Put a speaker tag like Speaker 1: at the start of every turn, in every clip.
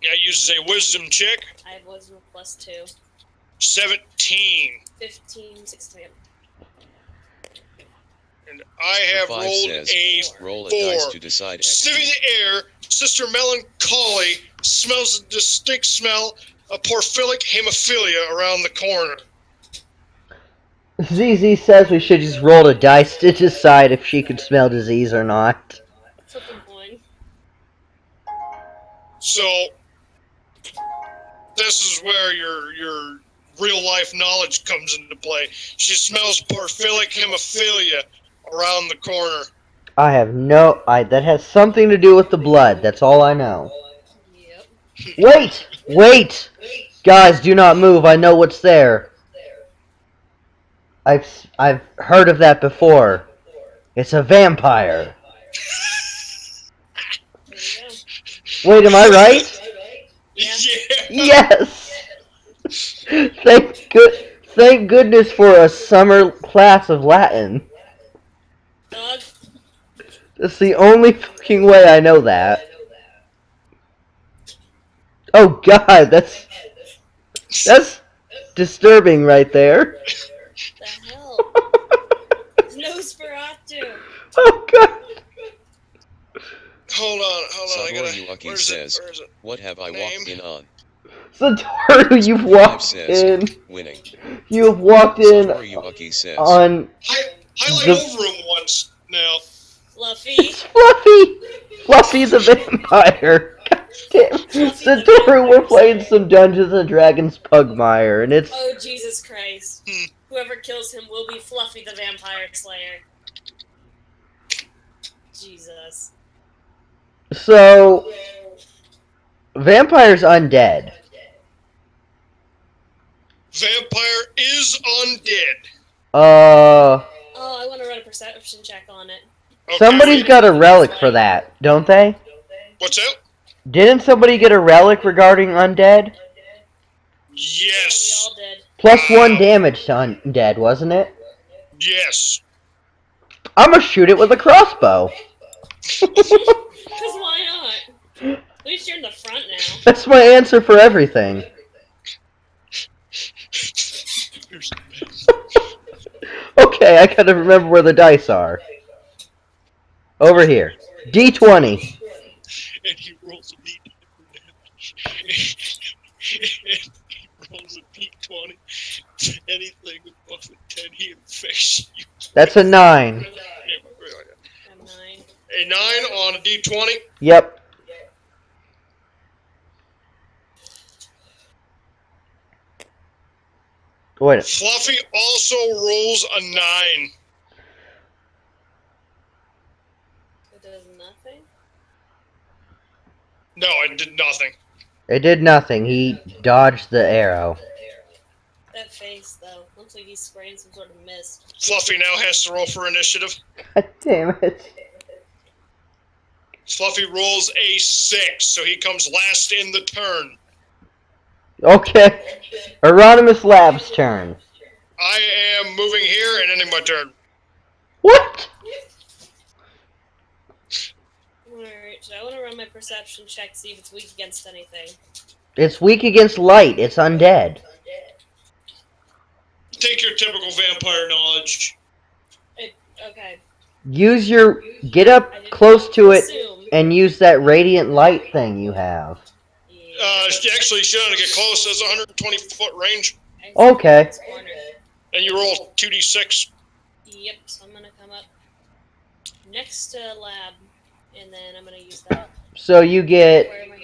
Speaker 1: Yeah, uses a wisdom check.
Speaker 2: I have wisdom +2.
Speaker 1: 17.
Speaker 2: 15, 16.
Speaker 1: And I have rolled a
Speaker 3: roll a
Speaker 1: 4.
Speaker 3: dice to decide
Speaker 1: Sniffing
Speaker 3: XP.
Speaker 1: the air, Sister Melancholy smells the distinct smell of porphyllic hemophilia around the corner.
Speaker 4: ZZ says we should just roll a dice to decide if she could smell disease or not.
Speaker 2: Flip a coin.
Speaker 1: So, this is where your real life knowledge comes into play. She smells porphyllic hemophilia around the corner.
Speaker 4: I have no... that has something to do with the blood. That's all I know.
Speaker 2: Yep.
Speaker 4: Wait! Wait! Guys, do not move. I know what's there. I've heard of that before. It's a vampire.
Speaker 2: There you go.
Speaker 4: Wait, am I right?
Speaker 2: Yeah.
Speaker 4: Yes! Thank goodness for a summer class of Latin.
Speaker 2: Dog.
Speaker 4: That's the only fucking way I know that. Oh god, that's disturbing right there.
Speaker 2: The hell? Nosferatu.
Speaker 4: Oh god.
Speaker 1: Hold on. I gotta.
Speaker 3: Satoru says,
Speaker 1: where is it?
Speaker 3: what have I walked in on?
Speaker 4: Satoru, you've walked in.
Speaker 3: Winning.
Speaker 4: You have walked in
Speaker 3: Satoru says,
Speaker 4: on
Speaker 1: Highlight
Speaker 4: The-
Speaker 1: over him once now.
Speaker 2: Fluffy.
Speaker 4: Fluffy. Fluffy the vampire. God damn. Satoru, we're playing some Dungeons and Dragons Pugmire, and it's
Speaker 2: Oh, Jesus Christ. Whoever kills him will be Fluffy the Vampire Slayer. Jesus.
Speaker 4: so vampires undead.
Speaker 1: Vampire is undead.
Speaker 2: Oh, I want to run a perception check on it.
Speaker 1: Okay.
Speaker 4: Somebody's got a relic for that, don't they?
Speaker 1: What's that?
Speaker 4: Didn't somebody get a relic regarding undead?
Speaker 1: Yes.
Speaker 2: We all did.
Speaker 4: +1 damage to undead, wasn't it?
Speaker 1: Yes.
Speaker 4: I'm gonna shoot it with a crossbow.
Speaker 2: Because why not? At least you're in the front now.
Speaker 4: That's my answer for everything. Okay, I gotta remember where the dice are. Over here. D20.
Speaker 1: And he rolls a D20. And he rolls a D20. Anything above a 10, he infects you.
Speaker 4: That's a 9.
Speaker 2: I'm 9.
Speaker 1: A 9 on a D20.
Speaker 4: Yep. Wait.
Speaker 1: Fluffy also rolls a 9.
Speaker 2: It does nothing?
Speaker 1: No, it did nothing.
Speaker 4: It did nothing. He dodged the arrow.
Speaker 2: That face, though. Looks like he's spraying some sort of mist.
Speaker 1: Fluffy now has to roll for initiative.
Speaker 4: God damn it.
Speaker 1: Fluffy rolls a 6, so he comes last in the turn.
Speaker 4: Okay. Euronymous Lab's turn.
Speaker 1: I am moving here and ending my turn.
Speaker 4: What?
Speaker 2: Alright, so I want to run my perception check, see if it's weak against anything.
Speaker 4: It's weak against light. It's undead.
Speaker 1: Take your typical vampire knowledge.
Speaker 2: Okay.
Speaker 4: Use your... Get up close to it and use that radiant light thing you have.
Speaker 1: Actually, she doesn't get close. There's a 120-foot range.
Speaker 4: Okay.
Speaker 1: And you roll 2d6.
Speaker 2: Yep, so I'm going to come up next to lab, and then I'm going to use that.
Speaker 4: So you get
Speaker 2: Where am I?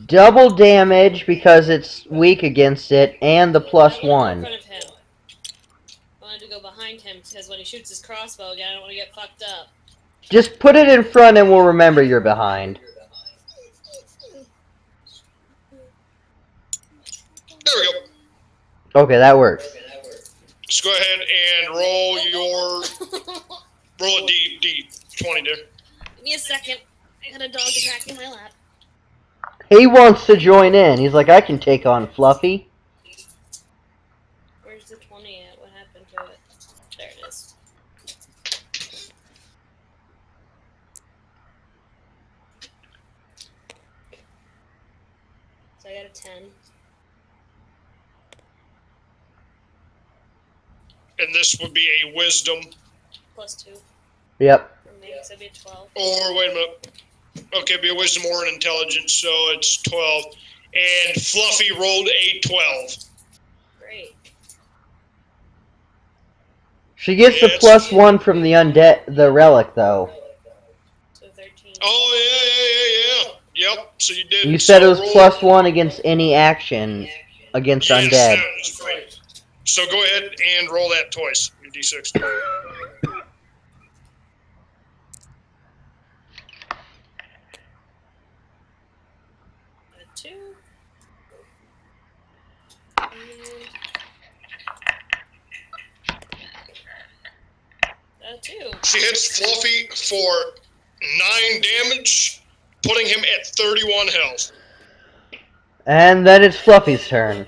Speaker 4: double damage because it's weak against it, and the +1.
Speaker 2: In front of him. I wanted to go behind him, because when he shoots his crossbow again, I don't want to get fucked up.
Speaker 4: Just put it in front and we'll remember you're behind.
Speaker 1: There we go.
Speaker 4: Okay, that works.
Speaker 1: Just go ahead and roll a D20 there.
Speaker 2: Give me a second. I got a dog attacking my lap.
Speaker 4: He wants to join in. He's like, I can take on Fluffy.
Speaker 2: Where's the 20 at? What happened to it? There it is. So I got a 10.
Speaker 1: And this would be a wisdom.
Speaker 2: Plus 2.
Speaker 4: Yep.
Speaker 2: For me, so it'd be a 12.
Speaker 1: Or, wait a minute. Okay, be a wisdom or an intelligence, so it's 12. And Fluffy rolled a 12.
Speaker 2: Great.
Speaker 4: She gets the +1 from the undead, the relic, though.
Speaker 2: So 13.
Speaker 1: Oh, yeah. Yep, so you did.
Speaker 4: You said it was
Speaker 1: roll-
Speaker 4: +1 against any action against
Speaker 1: Yes,
Speaker 4: undead.
Speaker 1: that's right. So go ahead and roll that twice, your d6.
Speaker 2: A 2. And a 2.
Speaker 1: She hits Fluffy for 9 damage, putting him at 31 health.
Speaker 4: And then it's Fluffy's turn.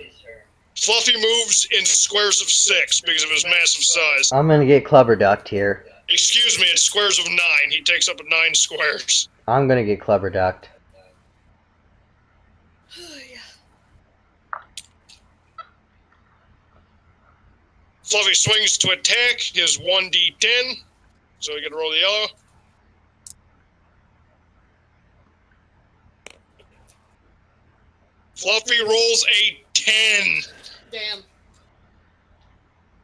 Speaker 1: Fluffy moves in squares of 6 because of his massive size.
Speaker 4: I'm gonna get Clubber Ducked here.
Speaker 1: Excuse me, it's squares of 9. He takes up 9 squares.
Speaker 4: I'm gonna get Clubber Ducked.
Speaker 1: Fluffy swings to attack his 1d10, so he can roll the yellow. Fluffy rolls a 10.
Speaker 2: Damn.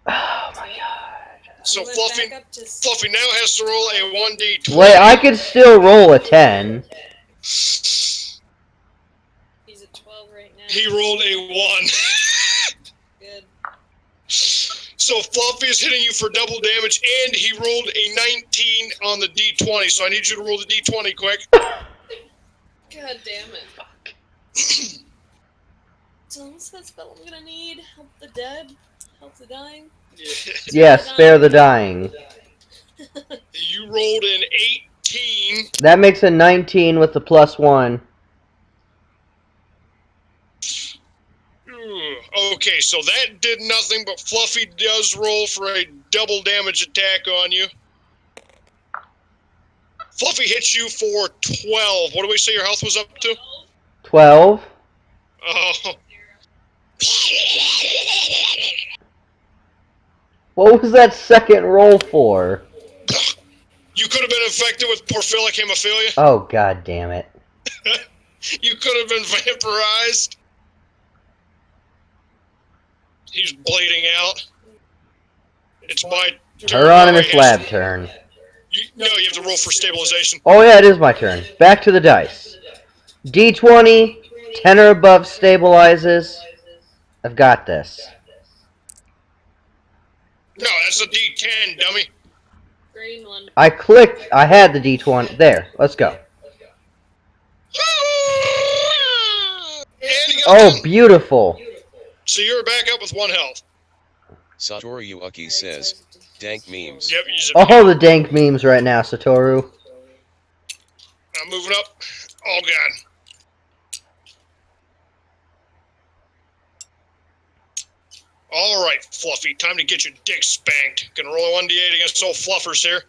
Speaker 4: Oh my god.
Speaker 1: So
Speaker 2: Went
Speaker 1: Fluffy
Speaker 2: back up to
Speaker 1: Fluffy now has to roll a 1d20.
Speaker 4: Wait, I could still roll a 10.
Speaker 2: He's at 12 right now.
Speaker 1: He rolled a 1.
Speaker 2: Good.
Speaker 1: So Fluffy is hitting you for double damage, and he rolled a 19 on the d20, so I need you to roll the d20 quick.
Speaker 2: God damn it. So what's that spell I'm gonna need? Help the dead? Help the dying?
Speaker 4: Yeah, spare the dying.
Speaker 1: You rolled an 18.
Speaker 4: That makes a 19 with the +1.
Speaker 1: Okay, so that did nothing, but Fluffy does roll for a double damage attack on you. Fluffy hits you for 12. What do we say your health was up to?
Speaker 4: 12.
Speaker 1: Oh.
Speaker 4: What was that second roll for?
Speaker 1: You could have been infected with porphyllic hemophilia.
Speaker 4: Oh god damn it.
Speaker 1: You could have been vampirized. He's bleeding out. It's my turn.
Speaker 4: Hieronymus Lab turn.
Speaker 1: No, you have to roll for stabilization.
Speaker 4: Oh yeah, it is my turn. Back to the dice. D20, 10 or above stabilizes. I've got this.
Speaker 1: No, that's a D10, dummy.
Speaker 2: Green one.
Speaker 4: I clicked, I had the D20. There, let's go.
Speaker 1: And he got
Speaker 4: Oh,
Speaker 1: 10.
Speaker 4: beautiful.
Speaker 1: So you're back up with 1 health.
Speaker 3: Satoru Yuaki says, dank memes.
Speaker 1: Yep, he's
Speaker 4: All the dank memes right now, Satoru.
Speaker 1: I'm moving up. Oh, God. All right, Fluffy, time to get your dick spanked. Gonna roll a 1d8 against old Fluffers here.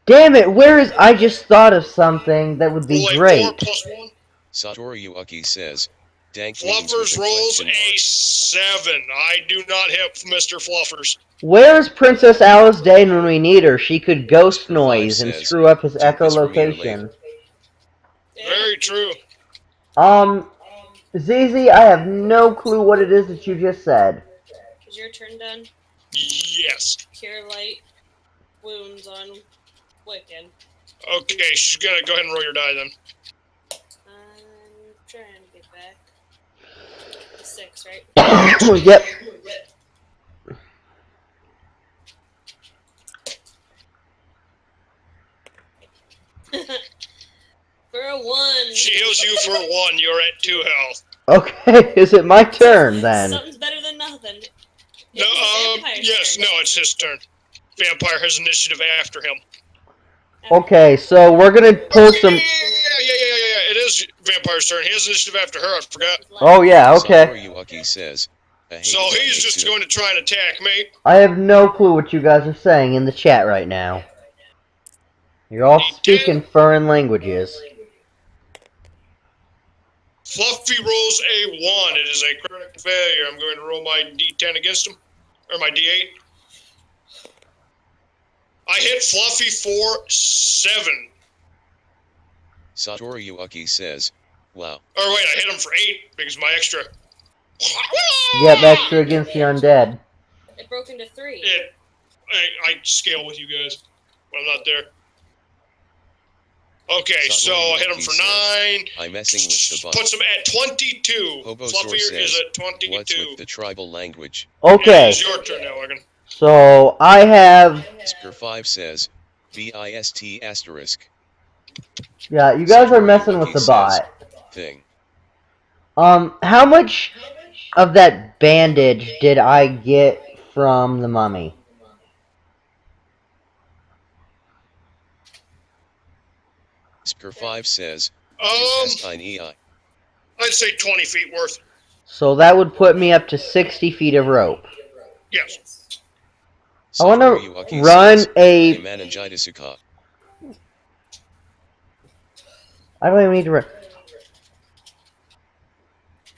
Speaker 4: Damn it, where is... I just thought of something that would be
Speaker 1: Roll a 4
Speaker 4: great.
Speaker 1: plus 1.
Speaker 3: Satoru Yuaki says, dank memes
Speaker 1: Fluffers
Speaker 3: with a
Speaker 1: rolls
Speaker 3: question
Speaker 1: a
Speaker 3: mark.
Speaker 1: 7. I do not hit Mr. Fluffers.
Speaker 4: Where's Princess Alice Dane when we need her? She could ghost noise and
Speaker 3: says,
Speaker 4: screw up his
Speaker 3: "Take this from here,
Speaker 4: echolocation.
Speaker 1: Very true.
Speaker 4: ZZ, I have no clue what it is that you just said.
Speaker 2: Is your turn done?
Speaker 1: Yes.
Speaker 2: Cure light wounds on Wiccan.
Speaker 1: Okay, she's gonna go ahead and roll your die then.
Speaker 2: I'm trying to get back. 6, right?
Speaker 4: Yep.
Speaker 2: For a 1.
Speaker 1: She heals you for 1. You're at 2 health.
Speaker 4: Okay, is it my turn then?
Speaker 2: Something's better than nothing.
Speaker 1: No,
Speaker 2: It's the vampire's
Speaker 1: yes,
Speaker 2: turn.
Speaker 1: no, it's his turn. Vampire has initiative after him.
Speaker 4: Okay, so we're gonna pull some...
Speaker 1: Yeah. It is Vampire's turn. He has initiative after her, I forgot.
Speaker 4: Oh yeah, okay.
Speaker 3: Satoru Yuaki says, I hate
Speaker 1: So
Speaker 3: it when
Speaker 1: he's
Speaker 3: they
Speaker 1: just
Speaker 3: do.
Speaker 1: going to try and attack me.
Speaker 4: I have no clue what you guys are saying in the chat right now. You're all speaking foreign languages.
Speaker 1: Fluffy rolls a 1. It is a critical failure. I'm going to roll my D10 against him. Or my D8. I hit Fluffy for 7.
Speaker 3: Satoru Yuaki says, wow.
Speaker 1: Oh wait, I hit him for 8 because my extra.
Speaker 4: Yep, extra against the undead.
Speaker 2: It broke into 3.
Speaker 1: I scale with you guys when I'm not there. Okay,
Speaker 3: Satoru
Speaker 1: so I hit him
Speaker 3: Yuaki
Speaker 1: for
Speaker 3: says,
Speaker 1: 9.
Speaker 3: I'm messing with the bunch.
Speaker 1: Puts him at 22.
Speaker 3: Hobo
Speaker 1: Fluffy
Speaker 3: Source
Speaker 1: is
Speaker 3: says,
Speaker 1: at 22.
Speaker 3: what's with the tribal language?
Speaker 4: Okay,
Speaker 1: It's your turn now, Logan.
Speaker 4: so I have...
Speaker 3: Spur5 says, BIST asterisk.
Speaker 4: Yeah, you guys are messing with the bot.
Speaker 3: Thing.
Speaker 4: How much of that bandage did I get from the mummy?
Speaker 3: Spur5 says,
Speaker 1: I'd say 20 feet worth.
Speaker 4: So that would put me up to 60 feet of rope.
Speaker 1: Yes.
Speaker 4: I want
Speaker 3: Satoru
Speaker 4: to
Speaker 3: Yuaki
Speaker 4: run
Speaker 3: says,
Speaker 4: a...
Speaker 3: meningitis occur.
Speaker 4: I don't even need to run.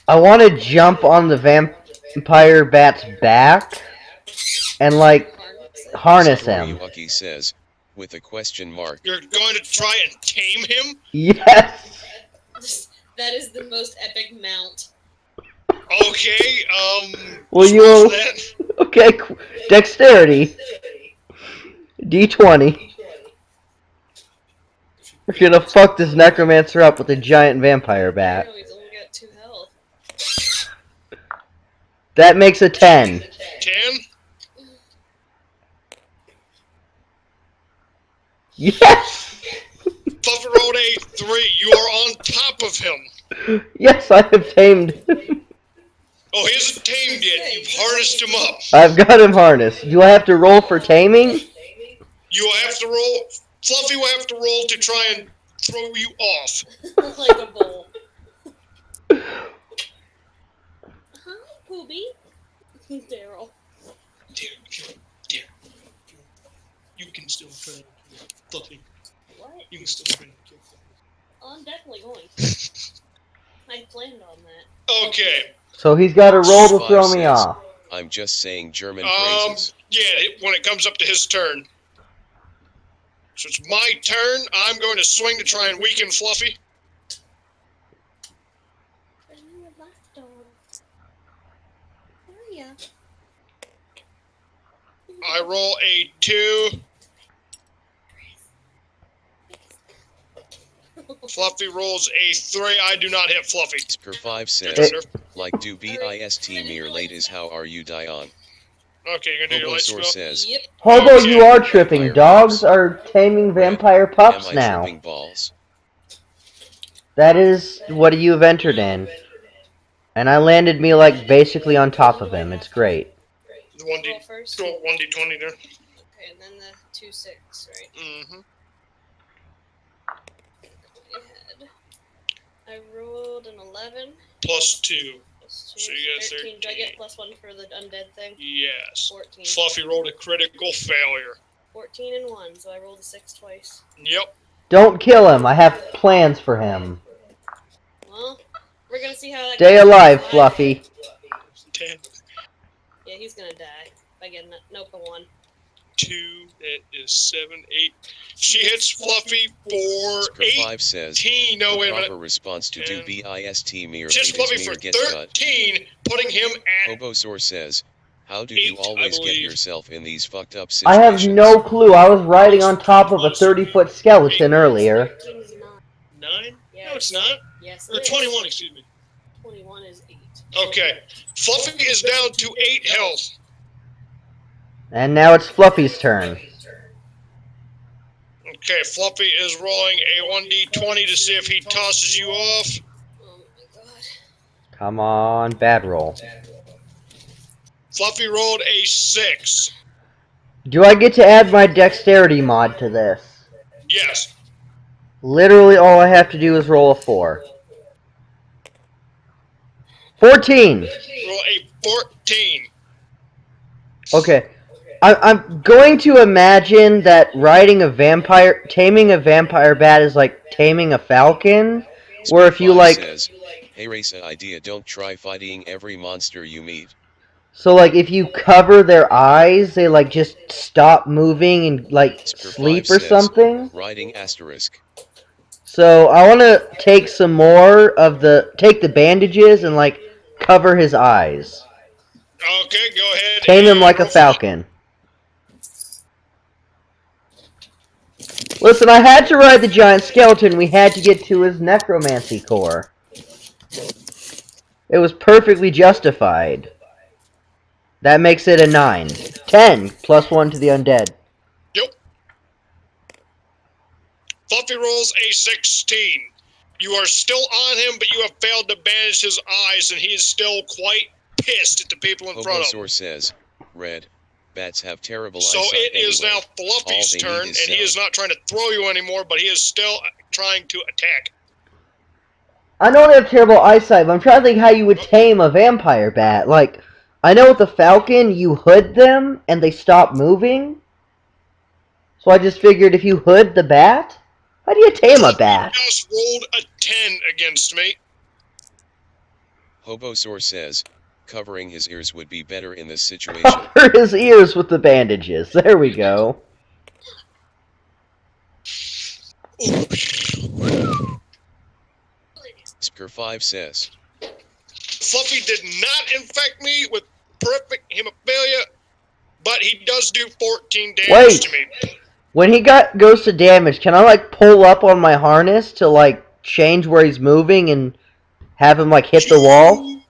Speaker 4: I want to jump on the vampire bat's back and, like, harness
Speaker 3: Satoru
Speaker 4: him.
Speaker 3: Yuaki says, with a question mark.
Speaker 1: You're going to try and tame him?
Speaker 4: Yes!
Speaker 2: That is the most epic mount.
Speaker 1: Okay,
Speaker 4: Will you...
Speaker 1: that?
Speaker 4: Okay, dexterity. D20. We're gonna fuck this necromancer up with a giant vampire bat.
Speaker 2: Oh, he's only got 2 health.
Speaker 4: That makes a 10.
Speaker 1: 10?
Speaker 4: Yes!
Speaker 1: Fluffy rolled a 3. You are on top of him.
Speaker 4: Yes, I have tamed him.
Speaker 1: Oh, he hasn't tamed yet. You've harnessed him up.
Speaker 4: I've got him harnessed. Do I have to roll for taming?
Speaker 1: You will have to roll. Fluffy will have to roll to try and throw you off.
Speaker 2: Like a bowl. Hi, Poobie. Daryl.
Speaker 1: Dear. You can still try and kill Fluffy.
Speaker 2: What?
Speaker 1: You can still try and kill Fluffy.
Speaker 2: Oh, I'm definitely going. I planned on that.
Speaker 1: Okay.
Speaker 4: So he's got to roll to
Speaker 3: Five
Speaker 4: throw me
Speaker 3: says,
Speaker 4: off.
Speaker 3: I'm just saying German phrases.
Speaker 1: Yeah, when it comes up to his turn. So it's my turn. I'm going to swing to try and weaken Fluffy.
Speaker 2: Are you a lapdog? Where are ya?
Speaker 1: I roll a 2. Fluffy rolls a 3. I do not hit Fluffy.
Speaker 3: Spur5 says, like do BIST mere late is how are you Dion?
Speaker 1: Okay, you're gonna do your light
Speaker 3: Hobosaur
Speaker 1: spell?
Speaker 3: says,
Speaker 2: Yep.
Speaker 4: Hobo, you are tripping. Dogs are taming vampire pups
Speaker 3: am I
Speaker 4: now.
Speaker 3: tripping balls?
Speaker 4: That is what you have entered in. And I landed me, like, basically on top of him. It's great.
Speaker 1: The
Speaker 2: Roll
Speaker 1: 1D,
Speaker 2: first.
Speaker 1: roll 1D20 there.
Speaker 2: Okay, and then the 2-6, right?
Speaker 1: Mm-hmm.
Speaker 2: Ahead. I rolled an 11.
Speaker 1: Plus 2.
Speaker 2: Plus 2.
Speaker 1: So you got
Speaker 2: 13. Do I
Speaker 1: 13.
Speaker 2: get plus 1 for the undead thing?
Speaker 1: Yes.
Speaker 2: 14.
Speaker 1: Fluffy rolled a critical failure.
Speaker 2: 14 and 1, so I rolled a 6 twice.
Speaker 1: Yep.
Speaker 4: Don't kill him. I have plans for him.
Speaker 2: Well, we're gonna see how that
Speaker 4: Stay
Speaker 2: goes.
Speaker 4: alive, Fluffy.
Speaker 1: 10,
Speaker 2: Yeah, he's gonna die. If I get a nope, a 1.
Speaker 1: 2, that is 7, 8. She hits Fluffy for
Speaker 3: Spur5 says,
Speaker 1: 18. No, wait a
Speaker 3: proper
Speaker 1: minute.
Speaker 3: response to do
Speaker 1: 10.
Speaker 3: BIST mere
Speaker 1: Just
Speaker 3: late
Speaker 1: Fluffy
Speaker 3: is
Speaker 1: for
Speaker 3: mere get cut.
Speaker 1: 13, putting him at...
Speaker 3: Hobosaur says, how do you
Speaker 1: 8, I
Speaker 3: always get
Speaker 1: believe.
Speaker 3: yourself in these fucked up
Speaker 4: I
Speaker 3: situations?
Speaker 4: have no clue. I was riding on top of a 30-foot skeleton earlier.
Speaker 2: 13 is 9.
Speaker 1: 9?
Speaker 2: Yes.
Speaker 1: No, it's not.
Speaker 2: Yes,
Speaker 1: Or
Speaker 2: it is.
Speaker 1: 21, excuse me.
Speaker 2: 21 is 8.
Speaker 1: Okay. Fluffy is down to 8 health.
Speaker 4: And now it's Fluffy's turn.
Speaker 1: Okay, Fluffy is rolling a 1D20 to see if he tosses you off.
Speaker 2: Oh my god.
Speaker 4: Come on, bad roll.
Speaker 1: Fluffy rolled a 6.
Speaker 4: Do I get to add my dexterity mod to this?
Speaker 1: Yes.
Speaker 4: Literally all I have to do is roll a 4. 14!
Speaker 1: Roll a 14.
Speaker 4: Okay. I'm going to imagine that taming a vampire bat is like taming a falcon. Where if you, like...
Speaker 3: Says, hey Raisa idea, don't try fighting every monster you meet.
Speaker 4: So, like, if you cover their eyes, they, like, just stop moving and, like,
Speaker 3: Spur
Speaker 4: sleep
Speaker 3: 5
Speaker 4: or
Speaker 3: says,
Speaker 4: something?
Speaker 3: Riding asterisk.
Speaker 4: So, I want to take some more of the... Take the bandages and, like, cover his eyes.
Speaker 1: Okay, go ahead.
Speaker 4: Tame him
Speaker 1: and
Speaker 4: like a
Speaker 1: roll for it.
Speaker 4: falcon. Listen, I had to ride the giant skeleton. We had to get to his necromancy core. It was perfectly justified. That makes it a 9. 10 plus 1 to the undead.
Speaker 1: Yep. Fluffy rolls a 16. You are still on him, but you have failed to bandage his eyes, and he is still quite pissed at the people in front of him.
Speaker 3: Hobosaur says, Red, bats have terrible
Speaker 1: So
Speaker 3: eyesight
Speaker 1: it is
Speaker 3: anyway.
Speaker 1: now Fluffy's
Speaker 3: All they
Speaker 1: turn,
Speaker 3: need
Speaker 1: and
Speaker 3: is
Speaker 1: he is
Speaker 3: sound.
Speaker 1: not trying to throw you anymore, but he is still trying to attack.
Speaker 4: I don't have terrible eyesight, but I'm trying to think how you would tame a vampire bat. Like, I know with the falcon, you hood them, and they stop moving. So I just figured if you hood the bat, how do you tame a bat?
Speaker 1: He just rolled a 10 against me.
Speaker 3: Hobosaur says, covering his ears would be better in this situation.
Speaker 4: Cover his ears with the bandages. There we go.
Speaker 3: Spur 5 says,
Speaker 1: Fluffy did not infect me with perfect hemophilia, but he does do 14 damage
Speaker 4: Wait.
Speaker 1: to me.
Speaker 4: When he goes to damage, can I, like, pull up on my harness to, like, change where he's moving and have him, like, hit the wall?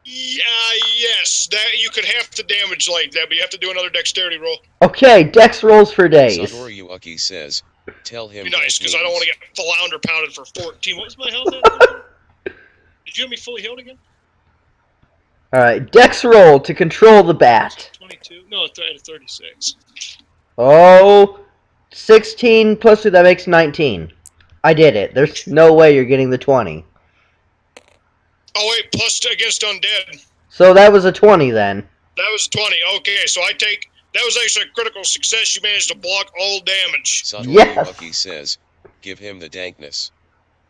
Speaker 1: Yes. That you could have to damage like that, but you have to do another dexterity roll.
Speaker 4: Okay, dex rolls for days.
Speaker 3: Satoru Yuaki says, tell him
Speaker 1: Be nice, because I don't want to get flounder pounded for 14. What was my health at? Did you have me fully healed again?
Speaker 4: Alright, dex roll to control the bat.
Speaker 1: 22? No, it's at 36.
Speaker 4: Oh, 16 plus 2, that makes 19. I did it. There's no way you're getting the 20.
Speaker 1: Oh, wait, plus against undead.
Speaker 4: So that was a 20 then.
Speaker 1: That was 20. Okay, so I take... That was actually a critical success. You managed to block all damage.
Speaker 3: Satoru
Speaker 4: Yes.
Speaker 3: Yuaki says, give him the dankness.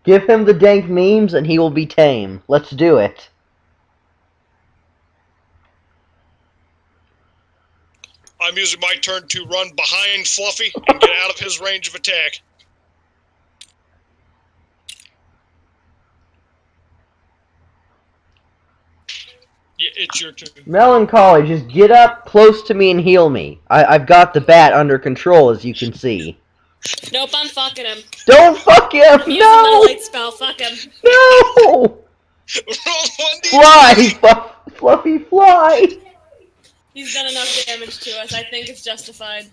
Speaker 4: Give him the dank memes and he will be tame. Let's do it.
Speaker 1: I'm using my turn to run behind Fluffy and get out of his range of attack. Yeah, it's your turn.
Speaker 4: Melancholy, just get up close to me and heal me. I've got the bat under control, as you can see.
Speaker 2: Nope, I'm fucking him.
Speaker 4: Don't fuck him!
Speaker 2: Using my
Speaker 4: No!
Speaker 2: light spell, fuck him.
Speaker 4: No!
Speaker 1: Roll 1d.
Speaker 4: Fly! Fluffy, fly!
Speaker 2: He's done enough damage to us. I think it's justified.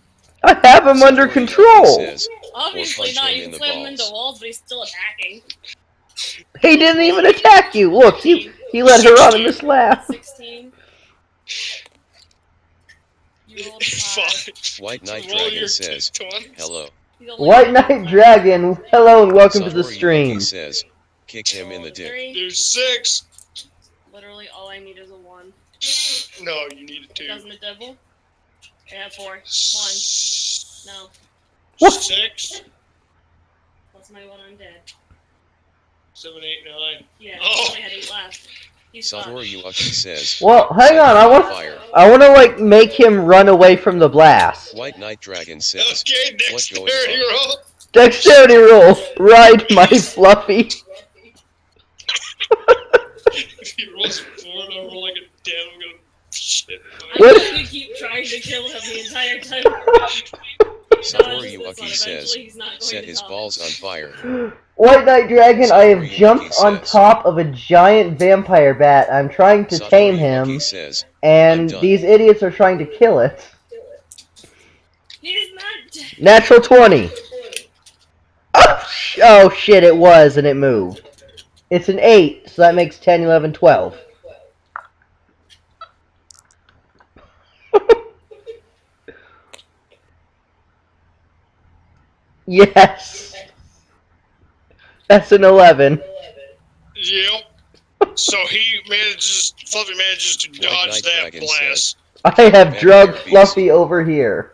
Speaker 4: I have him under
Speaker 3: Satoru Yuaki
Speaker 4: control!
Speaker 3: says,
Speaker 2: Obviously
Speaker 3: punch
Speaker 2: not.
Speaker 3: him
Speaker 2: You
Speaker 3: in
Speaker 2: can
Speaker 3: the
Speaker 2: slam him into
Speaker 3: balls.
Speaker 2: walls, but he's still attacking.
Speaker 4: He didn't even attack you! Look, he let her on in this laugh.
Speaker 2: 16. You rolled a 5.
Speaker 1: 5.
Speaker 3: White Knight
Speaker 1: Roll
Speaker 3: Dragon
Speaker 1: your
Speaker 3: says,
Speaker 1: d20s.
Speaker 3: hello.
Speaker 2: He's only
Speaker 4: White Knight Dragon, hello and welcome to the
Speaker 3: Satoru
Speaker 4: stream.
Speaker 3: Yuaki says, kick him in the dick.
Speaker 2: 3.
Speaker 1: There's 6.
Speaker 2: Literally all I need is a 1.
Speaker 1: No, you need a 2.
Speaker 2: Doesn't it double? I have 4. 1. No.
Speaker 4: What?
Speaker 1: 6.
Speaker 2: Plus my 1 undead.
Speaker 1: 7, 8, 9.
Speaker 2: Yeah,
Speaker 1: Oh.
Speaker 2: I only had 8 left. He's
Speaker 3: Satoru
Speaker 2: fucked.
Speaker 3: Yuaki says,
Speaker 4: Well, hang on,
Speaker 3: fire.
Speaker 4: I want to, like, make him run away from the blast.
Speaker 3: White Knight Dragon says,
Speaker 1: Okay,
Speaker 3: what's going
Speaker 1: dexterity
Speaker 3: on?
Speaker 1: roll.
Speaker 4: Dexterity roll, ride my Fluffy.
Speaker 1: If he rolls a 4 and I roll like a 10, I'm gonna shit.
Speaker 2: I'm
Speaker 4: What?
Speaker 2: going to keep trying to kill him the entire time.
Speaker 3: Satoru
Speaker 2: Dodges this one.
Speaker 3: Yuaki says,
Speaker 2: Eventually he's not going
Speaker 3: set
Speaker 2: to
Speaker 3: his
Speaker 2: dodge.
Speaker 3: balls on fire.
Speaker 4: White Knight Dragon, I have
Speaker 3: Satoru Yuaki
Speaker 4: jumped on
Speaker 3: says.
Speaker 4: top of a giant vampire bat. I'm trying to
Speaker 3: Satoru
Speaker 4: tame
Speaker 3: Yuaki
Speaker 4: him,
Speaker 3: says,
Speaker 4: and
Speaker 3: I'm done.
Speaker 4: these idiots are trying to kill it.
Speaker 2: He's not dead.
Speaker 4: Natural 20. Oh shit, it was, and it moved. It's an 8, so that makes 10, 11, 12. Yes. That's an 11.
Speaker 1: Yep. So Fluffy manages to
Speaker 3: White
Speaker 1: dodge
Speaker 3: Knight
Speaker 1: that
Speaker 3: Dragon
Speaker 1: blast.
Speaker 4: I have drugged
Speaker 3: Vampire beast.
Speaker 4: Fluffy over here.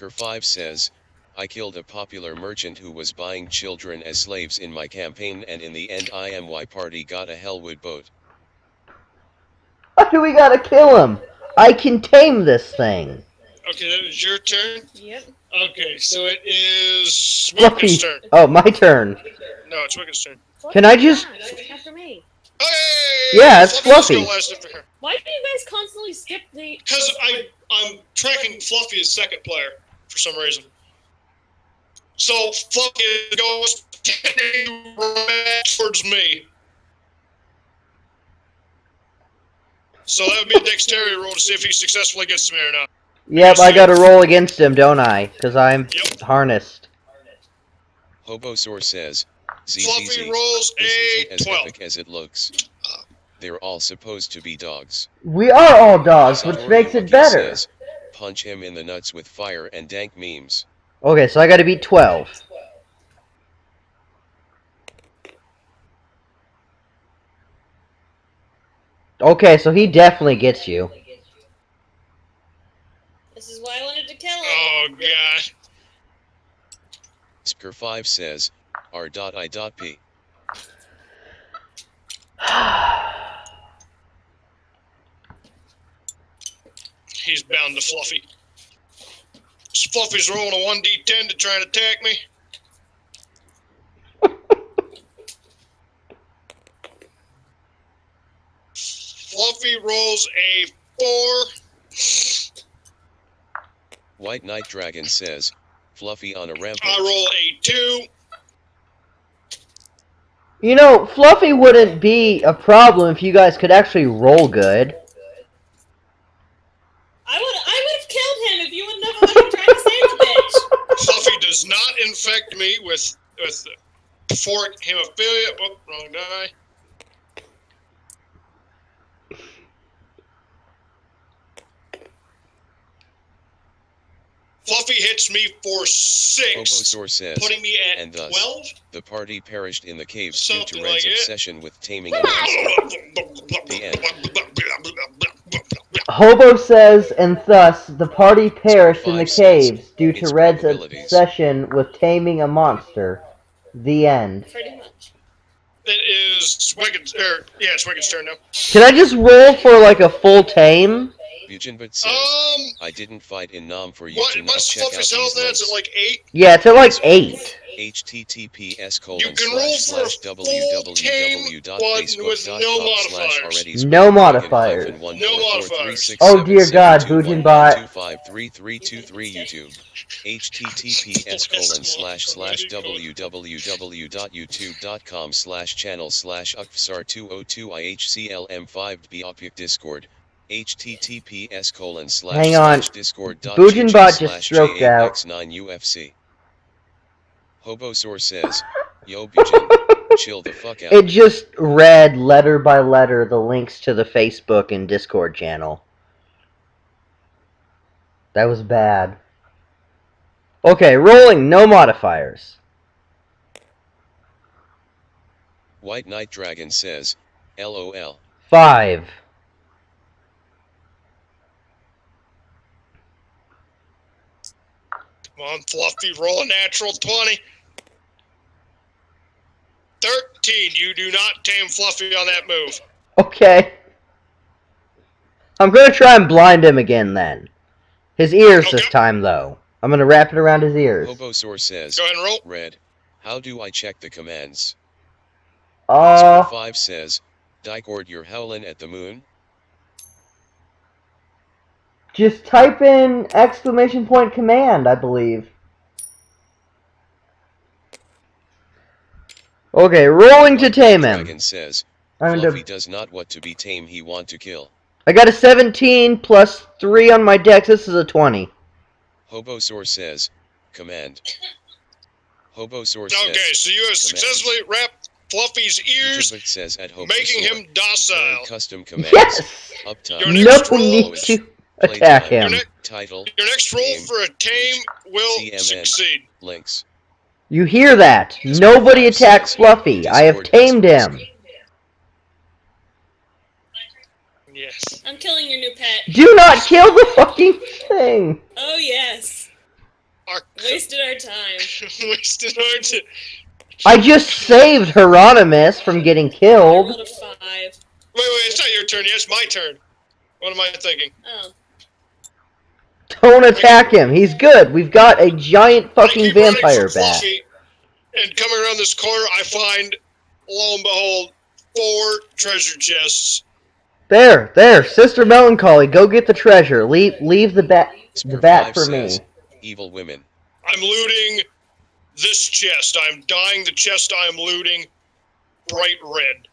Speaker 3: Spker5 says, I killed a popular merchant who was buying children as slaves in my campaign, and in the end IMY party got a Hellwood boat.
Speaker 4: Why do we gotta kill him? I can tame this thing.
Speaker 1: Okay, that was your turn?
Speaker 2: Yep.
Speaker 1: Okay, so it is
Speaker 4: Fluffy.
Speaker 1: Wicked's turn.
Speaker 4: Oh, my turn.
Speaker 1: No, it's Wicked's turn.
Speaker 4: Can I just-
Speaker 2: After me.
Speaker 1: Hey!
Speaker 4: Yeah, it's
Speaker 1: Fluffy's
Speaker 4: Fluffy.
Speaker 1: gonna last after her.
Speaker 2: Why do you guys constantly skip the...
Speaker 1: Because I'm tracking Fluffy as second player for some reason. So Fluffy goes right towards me. So that would be a dexterity roll to see if he successfully gets to me or not.
Speaker 4: Yep, I gotta roll against him, don't I? Because I'm
Speaker 1: Yep.
Speaker 4: harnessed.
Speaker 3: Hobosaur says,
Speaker 1: Fluffy
Speaker 3: ZZZ,
Speaker 1: rolls
Speaker 3: this
Speaker 1: a
Speaker 3: isn't as
Speaker 1: 12.
Speaker 3: epic as it looks. They're all supposed to be dogs.
Speaker 4: We are all dogs, which
Speaker 3: Satori
Speaker 4: makes it
Speaker 3: Monkey
Speaker 4: better.
Speaker 3: says, punch him in the nuts with fire and dank memes.
Speaker 4: Okay, so I gotta beat 12. Okay, so he definitely gets you.
Speaker 2: This is why I wanted to kill him.
Speaker 1: Oh god.
Speaker 3: Spker5 says, R.I.P.
Speaker 1: He's bound to Fluffy. Fluffy's rolling a 1d10 to try and attack me. Fluffy rolls a 4.
Speaker 3: White Knight Dragon says, Fluffy on a rampage.
Speaker 1: I roll a 2.
Speaker 4: You know, Fluffy wouldn't be a problem if you guys could actually roll good.
Speaker 2: I would have killed him if you wouldn't have fucking tried to save the bitch.
Speaker 1: Fluffy does not infect me with euphoric hemophilia. Oh, wrong die. Fluffy hits me for 6,
Speaker 3: Hobosaur says,
Speaker 1: putting me at
Speaker 3: and thus,
Speaker 1: 12.
Speaker 3: the party perished in the caves due
Speaker 1: Something
Speaker 3: to Red's
Speaker 1: like it.
Speaker 3: obsession with taming a monster. The end.
Speaker 4: Hobo says, and thus, the party perished in the
Speaker 3: 5 says,
Speaker 4: caves due to
Speaker 3: its
Speaker 4: Red's
Speaker 3: probabilities.
Speaker 4: obsession with taming a monster. The end.
Speaker 2: Pretty much.
Speaker 1: It is Wicked's, it's Wicked's turn now.
Speaker 4: Can I just roll for, like, a full tame?
Speaker 3: Bujanbut says, I didn't fight in Nam for you to not
Speaker 1: What's
Speaker 3: check out
Speaker 1: Fluffy's
Speaker 3: these
Speaker 1: health now? Is
Speaker 3: links.
Speaker 1: it like 8?
Speaker 4: Yeah, it's at, like, 8.
Speaker 3: https://
Speaker 1: You can roll for a full tame one with no modifiers.
Speaker 4: No modifiers.
Speaker 1: No modifiers.
Speaker 4: Oh, dear God, Bujanbot.
Speaker 3: 253323 YouTube. https://www.youtube.com/channel/ukfsar202ihclm5boptic discord.
Speaker 4: Hang on.
Speaker 3: https://discord.gg/JAX9UFC.
Speaker 4: Bujanbot just stroked out.
Speaker 3: Hobosaur says, Yo Bujin, chill the fuck out.
Speaker 4: It just read letter by letter the links to the Facebook and Discord channel. That was bad. Okay, rolling, no modifiers.
Speaker 3: White Knight Dragon says, LOL.
Speaker 4: 5.
Speaker 1: Come on, Fluffy, roll a natural 20. 13. You do not tame Fluffy on that move.
Speaker 4: Okay. I'm gonna try and blind him again then. His ears this
Speaker 1: Okay.
Speaker 4: time, though. I'm gonna wrap it around his ears.
Speaker 3: Hobosaur says,
Speaker 1: Go ahead and roll.
Speaker 3: Red, how do I check the commands? Spker5 says, Dicord, you're howlin' at the moon?
Speaker 4: Just type in exclamation point command, I believe. Okay, rolling to tame him.
Speaker 3: Dragon says,
Speaker 4: I'm
Speaker 3: Fluffy
Speaker 4: to,
Speaker 3: does not want to be tame, he want to kill.
Speaker 4: I got a 17 plus 3 on my dex. This is a 20.
Speaker 3: Hobosaur says, command. Hobosaur
Speaker 1: Okay,
Speaker 3: says,
Speaker 1: so you have successfully wrapped Fluffy's ears,
Speaker 3: Bujanbut says at Hobosaur,
Speaker 1: making him docile.
Speaker 3: custom commands.
Speaker 4: Yes!
Speaker 3: Uptime.
Speaker 1: Your
Speaker 4: No
Speaker 1: next roll
Speaker 4: need
Speaker 1: is
Speaker 4: to attack
Speaker 3: Playtime.
Speaker 4: him.
Speaker 3: Title,
Speaker 1: Your next roll
Speaker 3: Game.
Speaker 1: for a tame will
Speaker 3: CMN.
Speaker 1: succeed.
Speaker 3: links.
Speaker 4: You hear that? Nobody attacks Fluffy. I have tamed him.
Speaker 1: Yes.
Speaker 2: I'm killing your new pet.
Speaker 4: Do not kill the fucking thing.
Speaker 2: Oh, yes. Wasted our time.
Speaker 1: wasted our time.
Speaker 4: I just saved Hieronymus from getting
Speaker 2: I
Speaker 4: killed.
Speaker 2: rolled a 5.
Speaker 1: Wait, it's not your turn yet. It's my turn. What am I thinking?
Speaker 2: Oh.
Speaker 4: Don't attack him. He's good. We've got a giant
Speaker 1: I
Speaker 4: fucking
Speaker 1: keep running
Speaker 4: vampire
Speaker 1: for
Speaker 4: bat.
Speaker 1: Fluffy, and coming around this corner, I find, lo and behold, 4 treasure chests.
Speaker 4: There, Sister Melancholy, go get the treasure. Leave the bat for me.
Speaker 3: Says, evil women.
Speaker 1: I'm looting this chest. I'm dyeing the chest I'm looting bright red.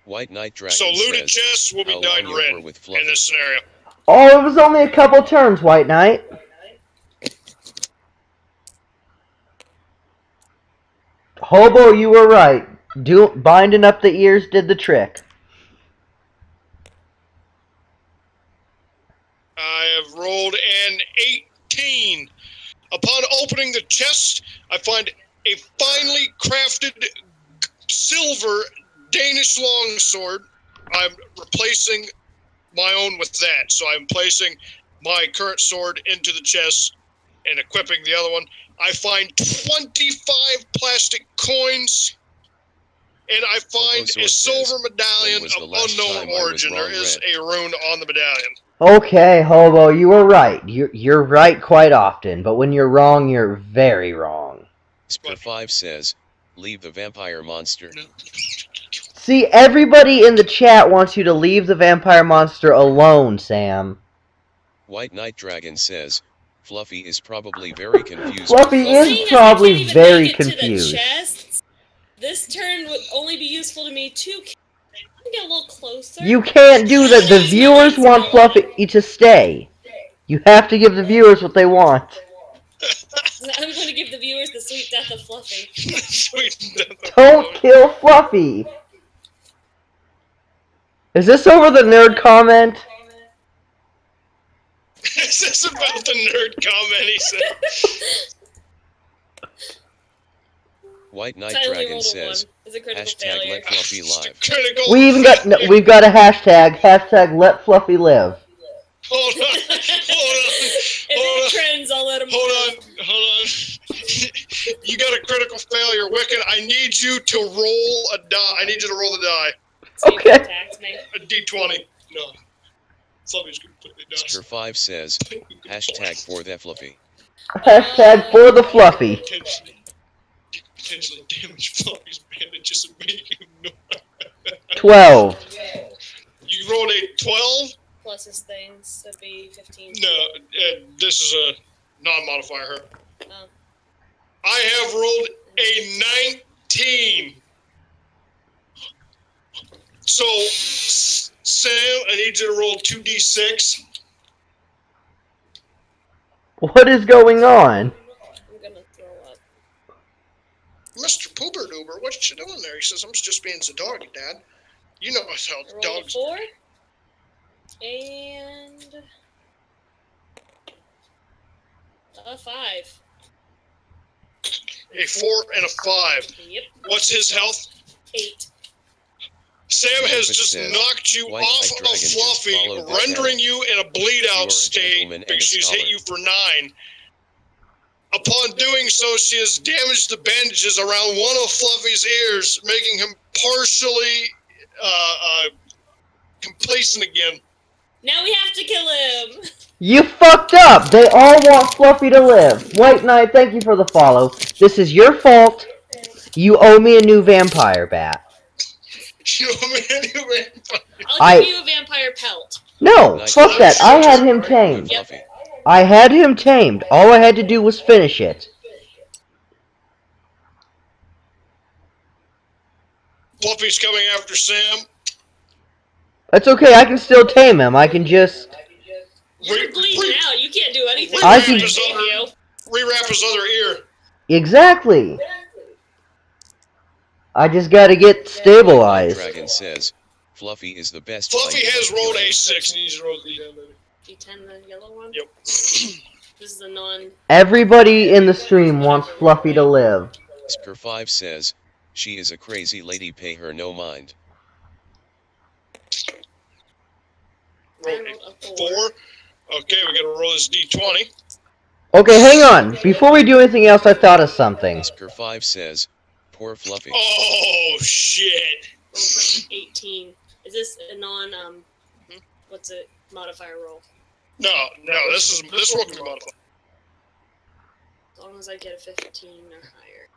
Speaker 3: White Knight Dragon
Speaker 1: So looted
Speaker 3: says,
Speaker 1: chests will be
Speaker 3: how
Speaker 1: dyed
Speaker 3: long you were
Speaker 1: red
Speaker 3: with
Speaker 1: in
Speaker 3: Fluffy.
Speaker 1: this scenario.
Speaker 4: Oh, it was only a couple turns, White Knight. Hobo, you were right. Binding up the ears did the trick.
Speaker 1: I have rolled an 18. Upon opening the chest, I find a finely crafted silver Danish longsword. I'm replacing my own with that. So I'm placing my current sword into the chest and equipping the other one. I find 25 plastic coins. And I find
Speaker 3: Hobo
Speaker 1: a
Speaker 3: Sword
Speaker 1: silver
Speaker 3: says,
Speaker 1: medallion
Speaker 3: "When was the
Speaker 1: of
Speaker 3: last
Speaker 1: unknown
Speaker 3: time I was
Speaker 1: origin. There
Speaker 3: wrong,
Speaker 1: is
Speaker 3: Red?"
Speaker 1: a rune on the medallion.
Speaker 4: Okay, Hobo, you were right. You're right quite often, but when you're wrong, you're very wrong.
Speaker 3: Spur5 says, leave the vampire monster.
Speaker 1: No.
Speaker 4: See, everybody in the chat wants you to leave the vampire monster alone, Sam.
Speaker 3: White Knight Dragon says, Fluffy is probably very confused.
Speaker 4: Fluffy
Speaker 3: with
Speaker 4: is
Speaker 2: Seeing as we
Speaker 4: probably
Speaker 2: can't even
Speaker 4: very
Speaker 2: make it
Speaker 4: confused.
Speaker 2: To the chests, this turn would only be useful to me to get a little closer.
Speaker 4: You can't do that. The viewers want Fluffy to stay. You have to give the viewers what they want.
Speaker 2: I'm going to give the viewers the sweet death of Fluffy.
Speaker 1: Sweet death.
Speaker 4: Don't kill Fluffy. Is this over the nerd comment?
Speaker 1: Is this about the nerd comment he said?
Speaker 3: White Knight
Speaker 2: Tyler
Speaker 3: Dragon
Speaker 2: rolled a 1.
Speaker 3: says,
Speaker 2: It's a critical
Speaker 3: hashtag
Speaker 2: failure.
Speaker 3: let Fluffy live.
Speaker 1: Critical
Speaker 4: We even got no, we've got a hashtag. Hashtag let Fluffy live.
Speaker 1: Hold on.
Speaker 2: If it trends, I'll let him
Speaker 1: Hold on. You got a critical failure, Wicked. I need you to roll a die. I need you to roll the die.
Speaker 2: See if he
Speaker 4: Okay.
Speaker 2: attacks me.
Speaker 1: A d20. No. Fluffy's completely done.
Speaker 3: Spur5 says, hashtag for the Fluffy.
Speaker 4: Hashtag for the Fluffy.
Speaker 1: Potentially damage Fluffy's bandages and make him know.
Speaker 4: 12.
Speaker 1: You rolled a 12?
Speaker 2: Plus his things, that'd be 15.
Speaker 1: No, this is a non-modifier.
Speaker 2: Oh.
Speaker 1: I have rolled a 19. So, Sam, I need you to roll 2d6.
Speaker 4: What is going on?
Speaker 2: I'm gonna throw up.
Speaker 1: Mr. Pooper Doober, what you doing there? He says, I'm just being a doggy, Dad. You know how
Speaker 2: Roll
Speaker 1: dogs...
Speaker 2: a 4. And... a 5.
Speaker 1: A 4 and a 5.
Speaker 2: Yep.
Speaker 1: What's his health?
Speaker 2: 8.
Speaker 1: Sam has
Speaker 3: David
Speaker 1: just
Speaker 3: says,
Speaker 1: knocked you
Speaker 3: White
Speaker 1: off
Speaker 3: Knight
Speaker 1: of
Speaker 3: Dragon just
Speaker 1: Fluffy,
Speaker 3: followed the
Speaker 1: rendering
Speaker 3: channel.
Speaker 1: you in a
Speaker 3: You are
Speaker 1: bleed-out
Speaker 3: a
Speaker 1: state
Speaker 3: gentleman and
Speaker 1: because
Speaker 3: a
Speaker 1: she's hit
Speaker 3: scholar.
Speaker 1: you for 9. Upon doing so, she has damaged the bandages around one of Fluffy's ears, making him partially complacent again.
Speaker 2: Now we have to kill him!
Speaker 4: You fucked up! They all want Fluffy to live. White Knight, thank you for the follow. This is your fault. You owe me a new vampire bat.
Speaker 2: I'll give you a vampire pelt.
Speaker 4: No,
Speaker 3: Nice.
Speaker 4: fuck that. I had him tamed.
Speaker 3: Fluffy.
Speaker 4: I had him tamed. All I had to do was finish it.
Speaker 1: Fluffy's coming after Sam.
Speaker 4: That's okay, I can still tame him. I can just...
Speaker 2: You're bleeding out. You can't do anything.
Speaker 4: I
Speaker 1: Rewrap
Speaker 4: can-
Speaker 1: his other, rewrap his other ear.
Speaker 4: Exactly. I just gotta get stabilized.
Speaker 3: Dragon says, Fluffy is the best.
Speaker 1: Fluffy
Speaker 3: fighter
Speaker 1: has
Speaker 3: of
Speaker 1: rolled
Speaker 3: heroes.
Speaker 1: a 6. He needs to roll the
Speaker 2: D10, the yellow one?
Speaker 1: Yep.
Speaker 2: This is the non...
Speaker 4: Everybody in the stream wants Fluffy to live.
Speaker 3: Spur5 says, she is a crazy lady, pay her no mind.
Speaker 1: Roll
Speaker 2: I rolled
Speaker 1: a
Speaker 2: a
Speaker 1: 4. Okay, we gotta roll this d20.
Speaker 4: Okay, hang on. Before we do anything else, I thought of something.
Speaker 3: Oscar5 says, poor Fluffy.
Speaker 1: Oh shit!
Speaker 2: Roll for 18. Is this a non what's it modifier roll?
Speaker 1: No, this roll can be modified.
Speaker 2: As long as I get a 15 or higher.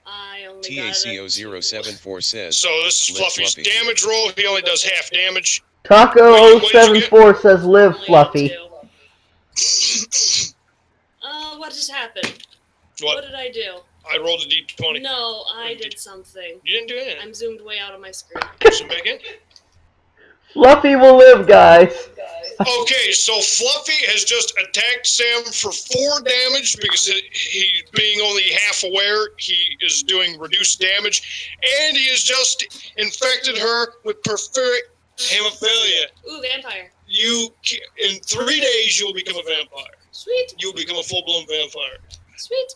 Speaker 2: I only got a
Speaker 3: TACO074 says,
Speaker 1: So this is
Speaker 3: Live
Speaker 1: Fluffy's
Speaker 3: Fluffy.
Speaker 1: damage roll. He only does half damage.
Speaker 4: Taco074 says live,
Speaker 2: Only
Speaker 4: Fluffy.
Speaker 2: two. What just happened?
Speaker 1: What?
Speaker 2: What did I do?
Speaker 1: I rolled a d20.
Speaker 2: No, I did something.
Speaker 1: You didn't do anything.
Speaker 2: I'm zoomed way out of my screen.
Speaker 1: Zoom back in.
Speaker 4: Fluffy will live, guys.
Speaker 1: Okay, so Fluffy has just attacked Sam for 4 damage because he being only half aware, he is doing reduced damage, and he has just infected her with porphyric hemophilia.
Speaker 2: Ooh, vampire.
Speaker 1: In 3 days, you will become a vampire.
Speaker 2: Sweet.
Speaker 1: You will become a full-blown vampire.
Speaker 2: Sweet.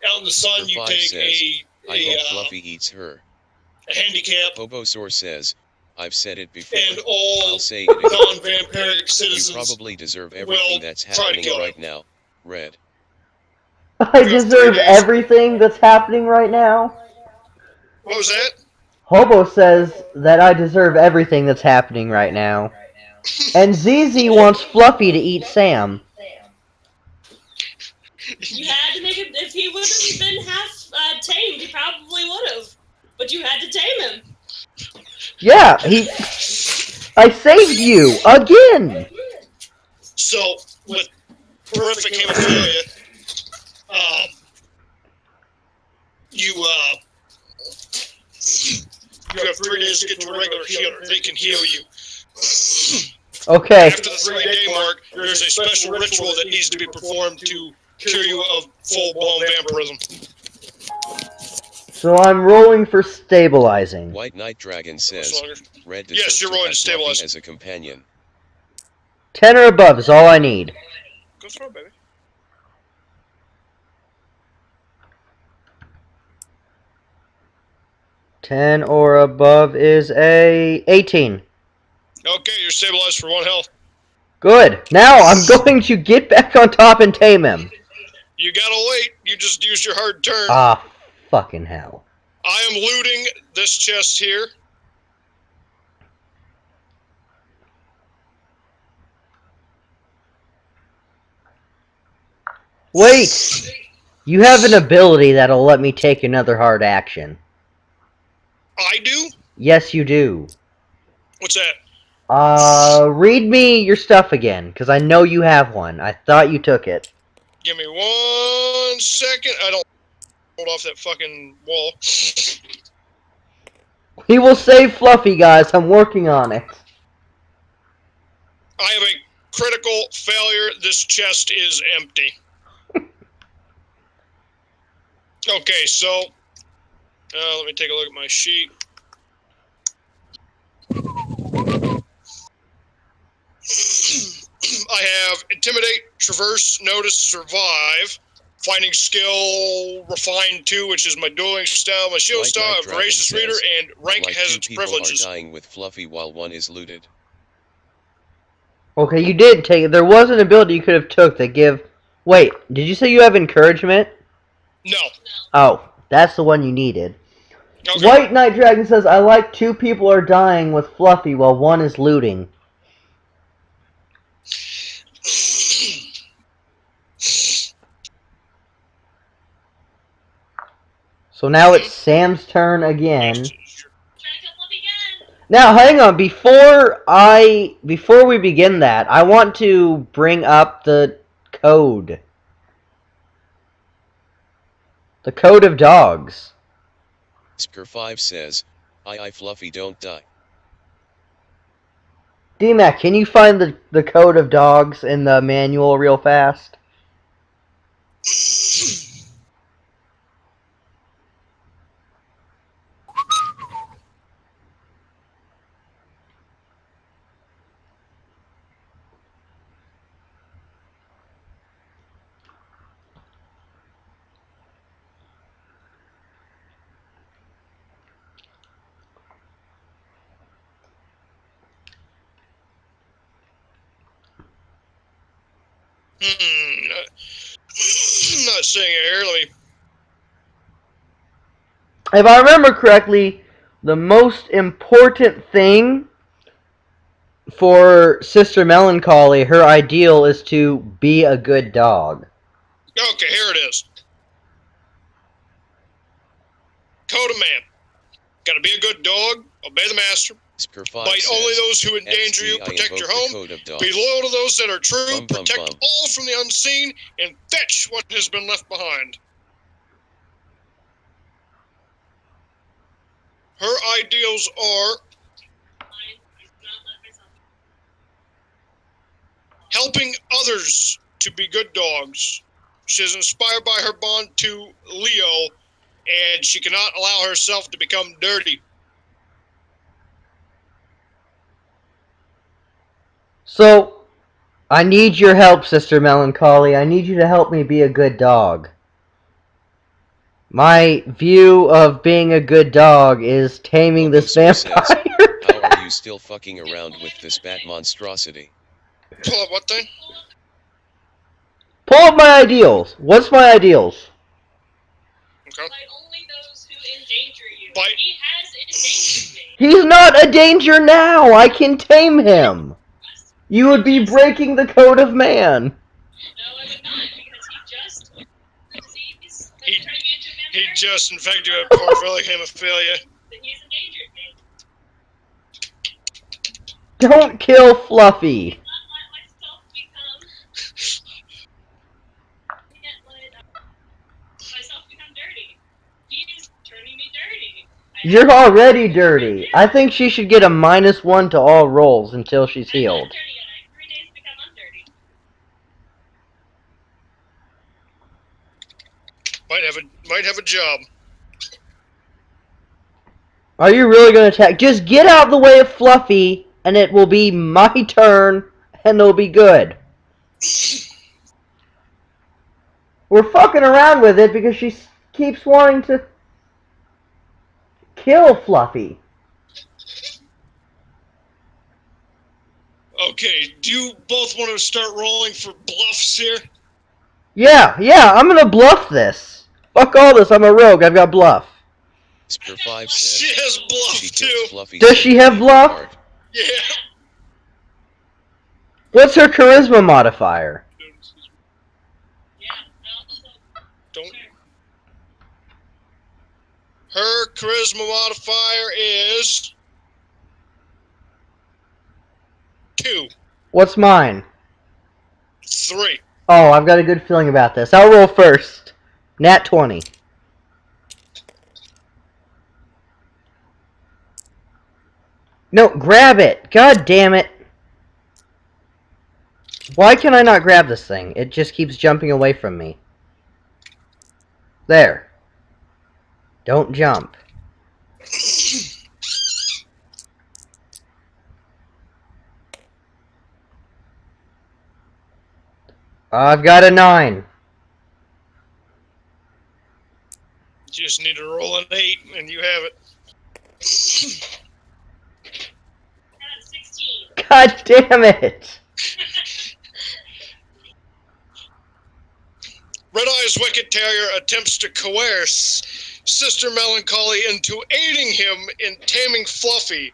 Speaker 1: Out in the sun, you
Speaker 3: Oscar5
Speaker 1: take
Speaker 3: says, I hope Fluffy eats her.
Speaker 1: a handicap,
Speaker 3: Bobosaur says, I've said it before.
Speaker 1: and all
Speaker 3: I'll say it again.
Speaker 1: non-vampiric
Speaker 3: You
Speaker 1: citizens.
Speaker 3: probably deserve everything that's
Speaker 1: try to
Speaker 3: happening
Speaker 1: kill
Speaker 3: right
Speaker 1: him.
Speaker 3: now, Red.
Speaker 4: I deserve everything that's happening right now.
Speaker 1: What was that?
Speaker 4: Hobo says that I deserve everything that's happening right now. And ZZ wants Fluffy to eat Sam.
Speaker 2: You had to make him. If he would have been half tamed, he probably would have. But you had to tame him.
Speaker 4: Yeah, I saved you again.
Speaker 1: So, with horrific hemophilia, you have 3 days to get to a regular healer. They can heal you.
Speaker 4: Okay.
Speaker 1: After the 3-day mark, there's a special ritual that needs to be performed to cure you of full-blown vampirism.
Speaker 4: So I'm rolling for stabilizing.
Speaker 3: White Knight Dragon says, Red
Speaker 1: Yes,
Speaker 3: deserves
Speaker 1: you're
Speaker 3: to
Speaker 1: rolling
Speaker 3: have
Speaker 1: to
Speaker 3: Fluffy
Speaker 1: stabilize.
Speaker 3: as a companion.
Speaker 4: 10 or above is all I need.
Speaker 1: Go throw it, baby.
Speaker 4: Ten or above is a 18.
Speaker 1: Okay, you're stabilized for 1 health.
Speaker 4: Good. Now I'm going to get back on top and tame him.
Speaker 1: You gotta wait. You just used your hard turn.
Speaker 4: Ah, fucking hell.
Speaker 1: I am looting this chest here.
Speaker 4: Wait! You have an ability that'll let me take another hard action.
Speaker 1: I do?
Speaker 4: Yes, you do.
Speaker 1: What's that?
Speaker 4: Read me your stuff again, because I know you have one. I thought you took it.
Speaker 1: Give me 1 second. I don't hold off that fucking wall.
Speaker 4: We will save Fluffy, guys. I'm working on it.
Speaker 1: I have a critical failure. This chest is empty. Okay, so let me take a look at my sheet. I have Intimidate, Traverse, Notice, Survive, Finding Skill, Refine 2, which is my dueling style, my shield
Speaker 3: White
Speaker 1: style,
Speaker 3: Knight
Speaker 1: I have
Speaker 3: Dragon
Speaker 1: Voracious
Speaker 3: says,
Speaker 1: Reader, and Rank
Speaker 3: like
Speaker 1: has
Speaker 3: 2
Speaker 1: its
Speaker 3: people
Speaker 1: privileges.
Speaker 3: are dying with Fluffy while 1 is looted.
Speaker 4: Okay, you did take it. There was an ability you could have took that give... Wait, did you say you have encouragement?
Speaker 1: No.
Speaker 4: Oh, that's the one you needed.
Speaker 1: Okay.
Speaker 4: White Knight Dragon says, I like 2 people are dying with Fluffy while 1 is looting. So now it's Sam's turn again. Now, hang on. Before we begin that, I want to bring up the code. The code of dogs.
Speaker 3: Oscar5 says, I Fluffy don't die.
Speaker 4: DMAC, can you find the code of dogs in the manual real fast?
Speaker 1: I'm not saying it here. Let me.
Speaker 4: If I remember correctly, the most important thing for Sister Melancholy, her ideal is to be a good dog.
Speaker 1: Okay, here it is. Code of man. Gotta be a good dog, obey the master, bite only those who endanger you, protect your home, be loyal to those that are true, protect all from the unseen, and fetch what has been left behind. Her ideals are helping others to be good dogs. She is inspired by her bond to Leo, and she cannot allow herself to become dirty.
Speaker 4: So, I need your help, Sister Melancholy. I need you to help me be a good dog. My view of being a good dog is taming this vampire.
Speaker 3: How are you still fucking around with this bat monstrosity?
Speaker 1: Pull up what thing?
Speaker 4: Pull up my ideals. What's my ideals?
Speaker 1: Okay.
Speaker 2: Bite only those who endanger you.
Speaker 1: Bite.
Speaker 2: He has endangered me.
Speaker 4: He's not a danger now. I can tame him. You would be breaking the code of man.
Speaker 2: No, I would not, because
Speaker 1: he just infected you with porphyric hemophilia.
Speaker 2: Then he's endangered me.
Speaker 4: Don't kill Fluffy.
Speaker 2: Not let myself become dirty. He is turning me dirty.
Speaker 4: You're already dirty. I think she should get a -1 to all rolls until she's healed.
Speaker 2: I'm not dirty yet. I have 3 days to become undirty.
Speaker 1: Might have a job.
Speaker 4: Are you really going to attack? Just get out of the way of Fluffy, and it will be my turn, and it'll be good. We're fucking around with it because she keeps wanting to kill Fluffy.
Speaker 1: Okay, do you both want to start rolling for bluffs here?
Speaker 4: Yeah, I'm going to bluff this. Fuck all this, I'm a rogue, I've got bluff.
Speaker 3: Spur 5
Speaker 1: She
Speaker 3: says
Speaker 1: has bluff
Speaker 3: she
Speaker 1: too.
Speaker 3: killed Fluffy.
Speaker 4: Does she have bluff?
Speaker 1: Yeah.
Speaker 4: What's her charisma modifier?
Speaker 2: Yeah, I also...
Speaker 1: Don't. Her charisma modifier is 2.
Speaker 4: What's mine?
Speaker 1: 3.
Speaker 4: Oh, I've got a good feeling about this. I'll roll first. Nat 20. No, grab it! God damn it! Why can I not grab this thing? It just keeps jumping away from me. There. Don't jump. I've got a 9.
Speaker 1: You just need to roll an 8 and you have it.
Speaker 2: I got a 16.
Speaker 4: God damn it!
Speaker 1: Red Eye's Wicked Terrier attempts to coerce Sister Melancholy into aiding him in taming Fluffy,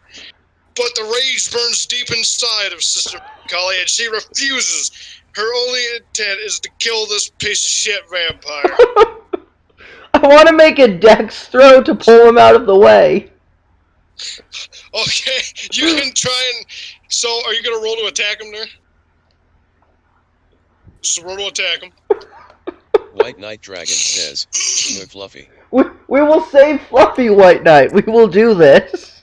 Speaker 1: but the rage burns deep inside of Sister Melancholy and she refuses. Her only intent is to kill this piece of shit vampire.
Speaker 4: I want to make a dex throw to pull him out of the way.
Speaker 1: Okay, you can try and... So, are you going to roll to attack him there? So roll to attack him.
Speaker 3: White Knight Dragon says, no Fluffy.
Speaker 4: We will save Fluffy, White Knight. We will do this.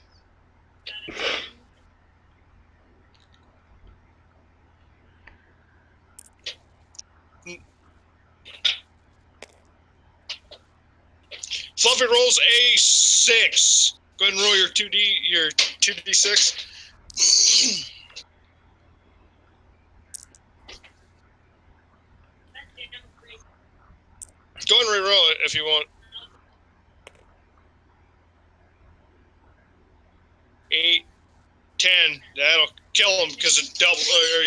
Speaker 1: Fluffy rolls a 6. Go ahead and roll your 2d6. Go ahead and re-roll it if you want. 8, 10. That'll kill him because it double.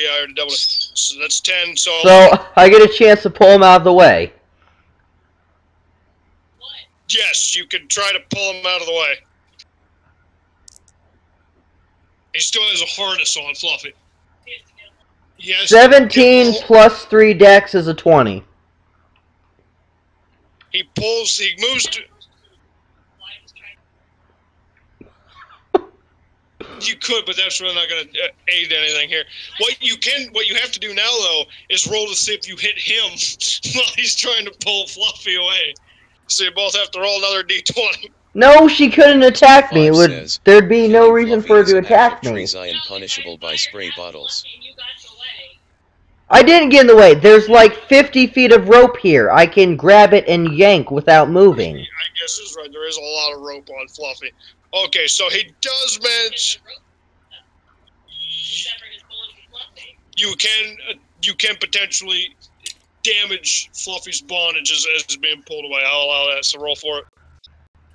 Speaker 1: Yeah, I already doubled it. So that's 10. So
Speaker 4: I get a chance to pull him out of the way.
Speaker 1: yes, you can try to pull him out of the way. He still has a harness on, Fluffy. Yes.
Speaker 4: 17 plus 3 dex is a 20.
Speaker 1: He pulls. He moves. You could, but that's really not going to aid anything here. What you have to do now though, is roll to see if you hit him while he's trying to pull Fluffy away. So you both have to roll another d20.
Speaker 4: No, she couldn't attack me. There'd be no reason for her to attack me.
Speaker 3: I am punishable by spray bottles.
Speaker 4: I didn't get in the way. There's like 50 feet of rope here. I can grab it and yank without moving.
Speaker 1: I guess that's right. There is a lot of rope on Fluffy. Okay, so he does manage. You can potentially damage Fluffy's bondage as it's being pulled away. I'll allow that. So roll for it.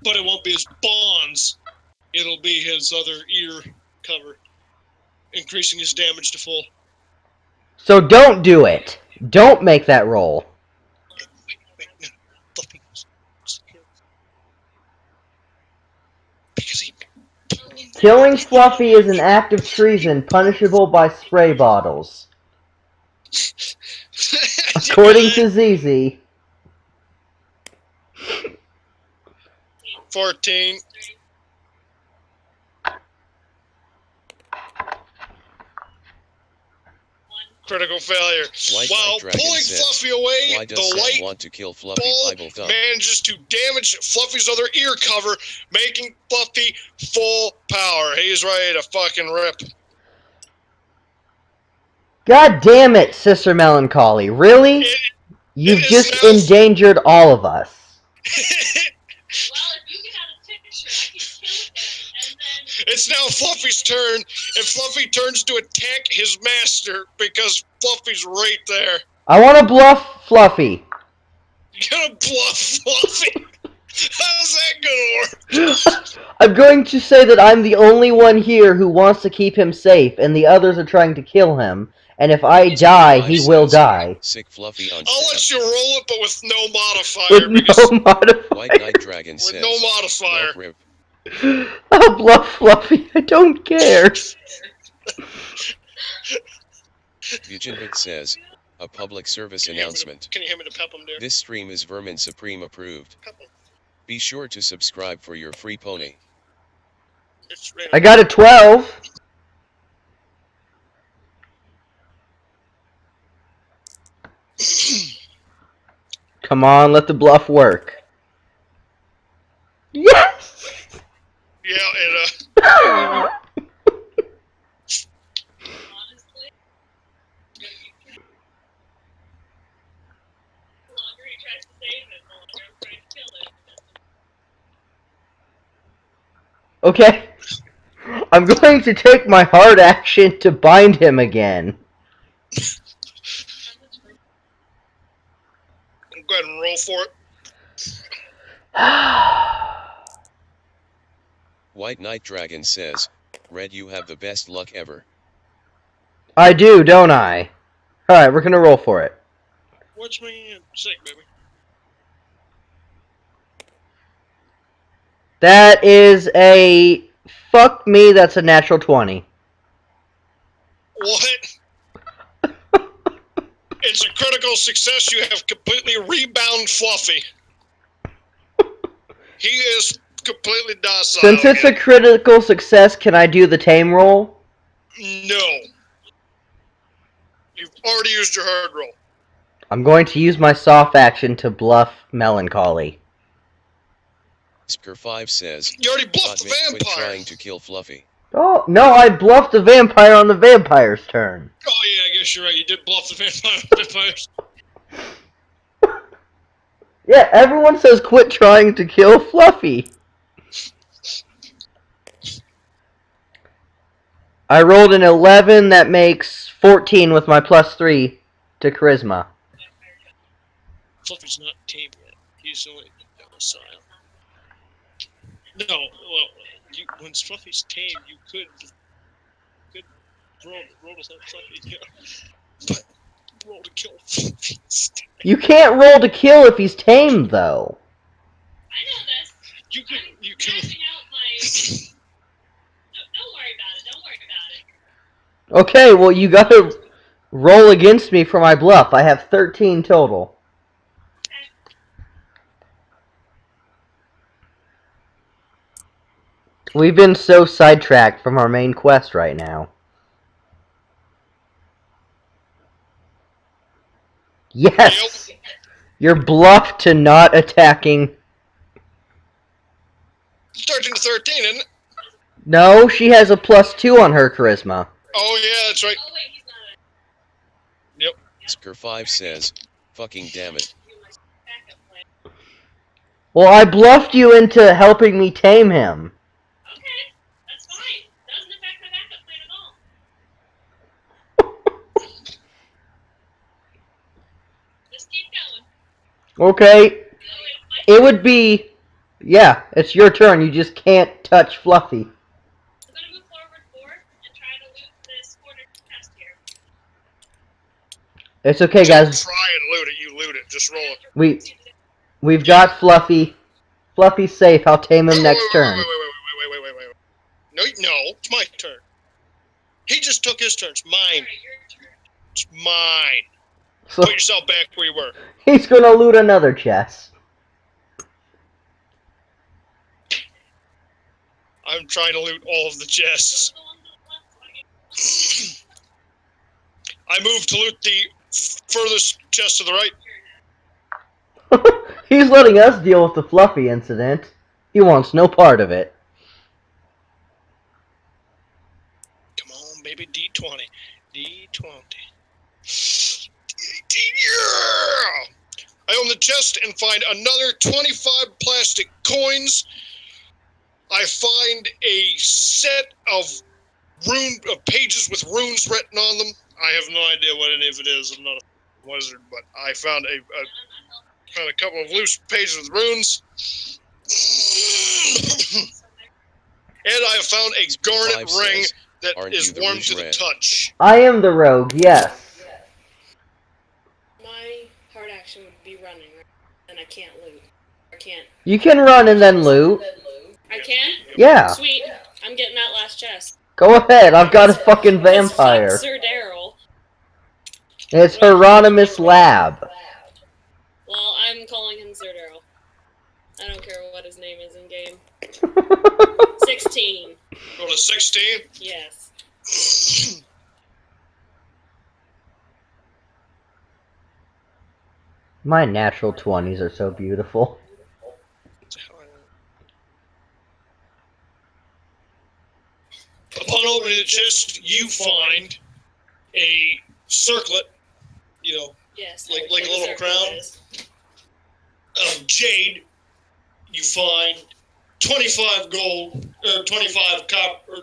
Speaker 1: But it won't be his bonds. It'll be his other ear cover, increasing his damage to full.
Speaker 4: So don't do it. Don't make that roll. Killing Fluffy is an act of treason punishable by spray bottles. According to ZZ.
Speaker 1: 14. Critical failure. While pulling Fluffy away,
Speaker 3: why does
Speaker 1: the light
Speaker 3: want to kill Fluffy
Speaker 1: ball manages to damage Fluffy's other ear cover, making Fluffy full power. He's ready to fucking rip.
Speaker 4: God damn it, Sister Melancholy. Really? You've just endangered all of us.
Speaker 1: It's now Fluffy's turn, and Fluffy turns to attack his master because Fluffy's right there.
Speaker 4: I want to bluff Fluffy.
Speaker 1: You're gonna bluff Fluffy? How's that gonna work?
Speaker 4: I'm going to say that I'm the only one here who wants to keep him safe, and the others are trying to kill him. And if I die, he will die.
Speaker 3: Sick Fluffy on
Speaker 1: I'll let you roll it, but with no modifier.
Speaker 4: With no modifier.
Speaker 3: White Knight Dragon says,
Speaker 1: with no modifier.
Speaker 4: I'll bluff Fluffy. I don't care.
Speaker 3: Viginbit says, a public service announcement.
Speaker 1: Can you hear me to pep him, dear?
Speaker 3: This stream is Vermin Supreme approved. Be sure to subscribe for your free pony.
Speaker 4: I got a 12. Come on, let the bluff work. Yes!
Speaker 1: Yeah, it,
Speaker 4: Okay. I'm going to take my hard action to bind him again.
Speaker 1: Go ahead and roll for it.
Speaker 3: White Knight Dragon says, Red, you have the best luck ever.
Speaker 4: I do, don't I? Alright, we're gonna roll for it.
Speaker 1: Watch me sick, baby.
Speaker 4: That is a... Fuck me, that's a natural 20.
Speaker 1: What? It's a critical success. You have completely rebound Fluffy. He is completely docile.
Speaker 4: Since it's a critical success, can I do the tame roll?
Speaker 1: No. You've already used your hard roll.
Speaker 4: I'm going to use my soft action to bluff Melancholy.
Speaker 3: Sker5 says,
Speaker 1: you already bluffed the vampire.
Speaker 3: Quit trying to kill Fluffy.
Speaker 4: Oh, no, I bluffed the vampire on the vampire's turn.
Speaker 1: Oh, yeah, I guess you're right. You did bluff the vampires.
Speaker 4: Yeah, everyone says quit trying to kill Fluffy. I rolled an 11, that makes 14 with my +3 to Charisma.
Speaker 1: Fluffy's not tame yet. He's only docile. No, well, when Fluffy's tame, you could Roll to Fluffy, yeah. But roll to kill Fluffy.
Speaker 4: You can't roll to kill if he's tamed, though.
Speaker 2: I know this.
Speaker 1: You can.
Speaker 2: Passing out my. Don't worry about it. Don't worry about it.
Speaker 4: Okay, well, you gotta roll against me for my bluff. I have 13 total. We've been so sidetracked from our main quest right now. Yes! You're bluffed to not attacking.
Speaker 1: 13 to 13, isn't it?
Speaker 4: No, she has a +2 on her charisma.
Speaker 1: Oh, yeah, that's right.
Speaker 2: Oh, wait, he's not
Speaker 1: Yep.
Speaker 3: Sker5 says, fucking damn it.
Speaker 2: backup plan.
Speaker 4: Well, I bluffed you into helping me tame him.
Speaker 2: Okay, that's fine. Doesn't affect my backup plan at all. Just keep going.
Speaker 4: Okay,
Speaker 2: Oh, wait, my
Speaker 4: it would be... Yeah, it's your turn. You just can't touch Fluffy.
Speaker 2: I'm gonna move forward 4 and try to loot this corner chest here.
Speaker 4: It's okay,
Speaker 1: Don't
Speaker 4: guys.
Speaker 1: try and loot it. You loot it. Just roll it.
Speaker 4: We've got Fluffy. Fluffy's safe. I'll tame him next turn.
Speaker 1: Wait. No, it's my turn. He just took his turn. It's mine.
Speaker 2: Alright, your turn.
Speaker 1: It's mine.
Speaker 4: So
Speaker 1: Put yourself back where you were.
Speaker 4: he's gonna loot another chest.
Speaker 1: I'm trying to loot all of the chests.
Speaker 2: Go on to the left, so I get
Speaker 1: I moved to loot the furthest chest to the right.
Speaker 4: He's letting us deal with the Fluffy incident. He wants no part of it.
Speaker 1: Come on, baby. D20. D20. Yeah! I open the chest and find another 25 plastic coins. I find a set of pages with runes written on them. I have no idea what any of it is. I'm not a wizard, but I found a couple of loose pages with runes. And I have found a garnet
Speaker 3: Sker5
Speaker 1: ring
Speaker 3: says,
Speaker 1: that
Speaker 3: "Aren't
Speaker 1: is
Speaker 3: you the
Speaker 1: warm
Speaker 3: Rouge
Speaker 1: to the
Speaker 3: Red?"
Speaker 1: touch.
Speaker 4: I am the rogue, yes.
Speaker 2: My hard action would be running, right? And I can't loot. I can't.
Speaker 4: You can run and then loot.
Speaker 2: I can?
Speaker 4: Yeah,
Speaker 2: Sweet. I'm getting that last chest.
Speaker 4: go ahead. I've got a fucking
Speaker 2: Because fuck
Speaker 4: vampire.
Speaker 2: Sir Daryl.
Speaker 4: It's Hieronymus Lab.
Speaker 2: Well, I'm calling him Sir Daryl. I don't care what his name is in game. 16.
Speaker 1: Go to 16.
Speaker 2: Yes.
Speaker 4: My natural 20s are so beautiful.
Speaker 1: Upon opening the chest, you find a circlet,
Speaker 2: Yes.
Speaker 1: Like a
Speaker 2: what
Speaker 1: little
Speaker 2: circle
Speaker 1: crown?
Speaker 2: is.
Speaker 1: of jade. You find 25 gold, or 25 copper,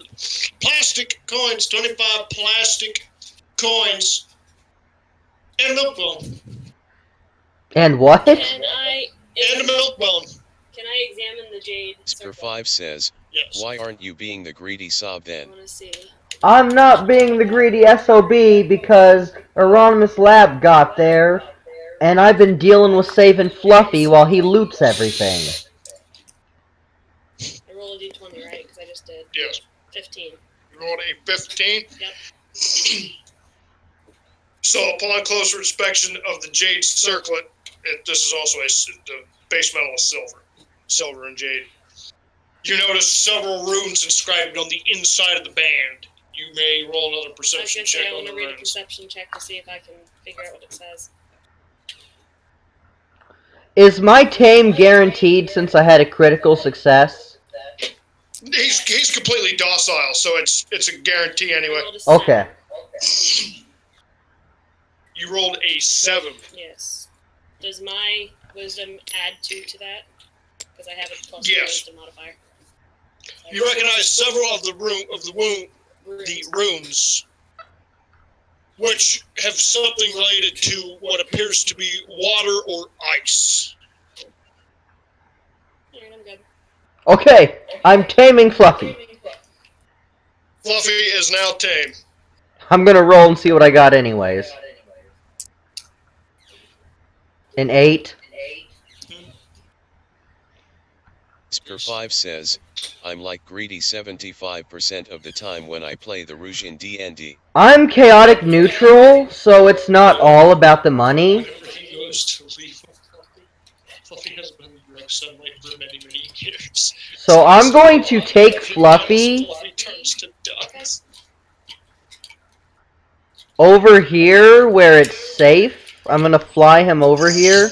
Speaker 1: plastic coins, 25 plastic coins, and a milk bone.
Speaker 4: And what?
Speaker 2: Can I
Speaker 1: And a milk bone.
Speaker 2: can I examine the jade circle?
Speaker 3: Sker5 says,
Speaker 1: Yes.
Speaker 3: why aren't you being the greedy sob
Speaker 2: I
Speaker 3: then?
Speaker 2: want to see.
Speaker 4: I'm not being the greedy SOB because Hieronymus Lab got there, and I've been dealing with saving Fluffy while he loots everything.
Speaker 2: I roll a d20, right? Because I just did.
Speaker 1: Yes.
Speaker 2: 15.
Speaker 1: You rolled a 15.
Speaker 2: Yep.
Speaker 1: So upon closer inspection of the jade circlet, this is also the base metal is silver and jade. You notice several runes inscribed on the inside of the band. You may roll another
Speaker 2: I was
Speaker 1: perception
Speaker 2: going to say
Speaker 1: check
Speaker 2: I
Speaker 1: on
Speaker 2: want
Speaker 1: the
Speaker 2: to read a
Speaker 1: runes.
Speaker 2: perception check to see if I can figure out what it says.
Speaker 4: Is my tame guaranteed since I had a critical success?
Speaker 1: He's completely docile, so it's a guarantee
Speaker 2: I
Speaker 1: anyway.
Speaker 2: rolled a 7.
Speaker 4: Okay.
Speaker 1: You rolled a 7.
Speaker 2: Yes. Does my wisdom add 2 to that? Because I have a plus
Speaker 1: Yes.
Speaker 2: wisdom modifier.
Speaker 1: You recognize several of the
Speaker 2: Runes.
Speaker 1: runes, which have something related to what appears to be water or ice.
Speaker 2: Alright, I'm good.
Speaker 4: Okay, I'm taming Fluffy.
Speaker 1: Fluffy is now tame.
Speaker 4: I'm gonna roll and see what I got anyways. An 8.
Speaker 3: Spur5 says, I'm like greedy 75% of the time when I play the Rouge in D&D.
Speaker 4: I'm chaotic neutral, so it's not all about the money.
Speaker 1: He goes to leave. Fluffy has been in direct sunlight for many, many years.
Speaker 4: So I'm going to take Fluffy
Speaker 1: Fluffy turns to dust.
Speaker 4: over here where it's safe. I'm gonna fly him over here.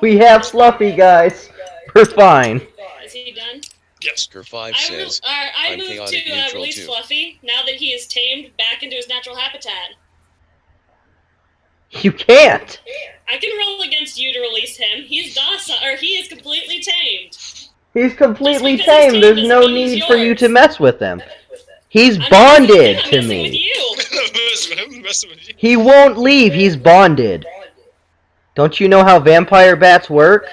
Speaker 4: We have Fluffy, guys. We're fine.
Speaker 2: Is he done?
Speaker 1: Yes.
Speaker 3: Spur5
Speaker 2: I
Speaker 3: says, I'm
Speaker 2: moved
Speaker 3: chaotic
Speaker 2: to
Speaker 3: neutral
Speaker 2: release
Speaker 3: too.
Speaker 2: Fluffy now that he is tamed back into his natural habitat.
Speaker 4: You can't.
Speaker 2: I can roll against you to release him. He's docile, or he is completely tamed.
Speaker 4: He's completely
Speaker 2: Just because he's
Speaker 4: tame. There's
Speaker 2: tamed
Speaker 4: no
Speaker 2: doesn't mean he's
Speaker 4: need for you
Speaker 2: yours.
Speaker 4: to mess with him. He's
Speaker 2: I'm
Speaker 4: bonded
Speaker 2: I'm
Speaker 4: to
Speaker 2: messing with
Speaker 4: me.
Speaker 2: you.
Speaker 1: I'm messing with you.
Speaker 4: He won't leave. He's bonded. Don't you know how vampire bats work?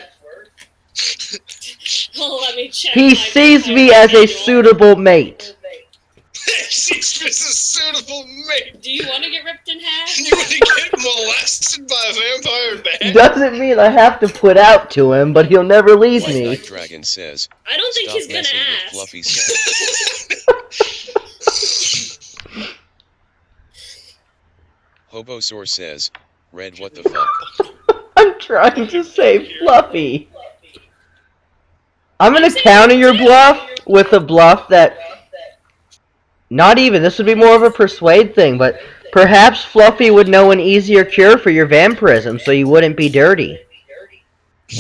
Speaker 2: Well, let me check.
Speaker 4: He
Speaker 2: my
Speaker 4: sees
Speaker 2: vampire
Speaker 4: me as a
Speaker 2: manual.
Speaker 4: suitable mate.
Speaker 1: She's a suitable mate.
Speaker 2: Do you want to get ripped in half?
Speaker 1: You want to get molested by a vampire bat?
Speaker 4: Doesn't mean I have to put out to him, but he'll never leave
Speaker 3: White
Speaker 4: me.
Speaker 3: Knight Dragon says,
Speaker 2: I don't think
Speaker 3: stop
Speaker 2: he's gonna
Speaker 3: messing with
Speaker 2: ask.
Speaker 3: Fluffy said. Hobosaur says, Red what the fuck?
Speaker 4: I'm trying to save Fluffy. I'm gonna
Speaker 2: I'm saying
Speaker 4: counter your
Speaker 2: too.
Speaker 4: bluff with a bluff that... Not even, this would be more of a persuade thing, but perhaps Fluffy would know an easier cure for your vampirism so you wouldn't be dirty.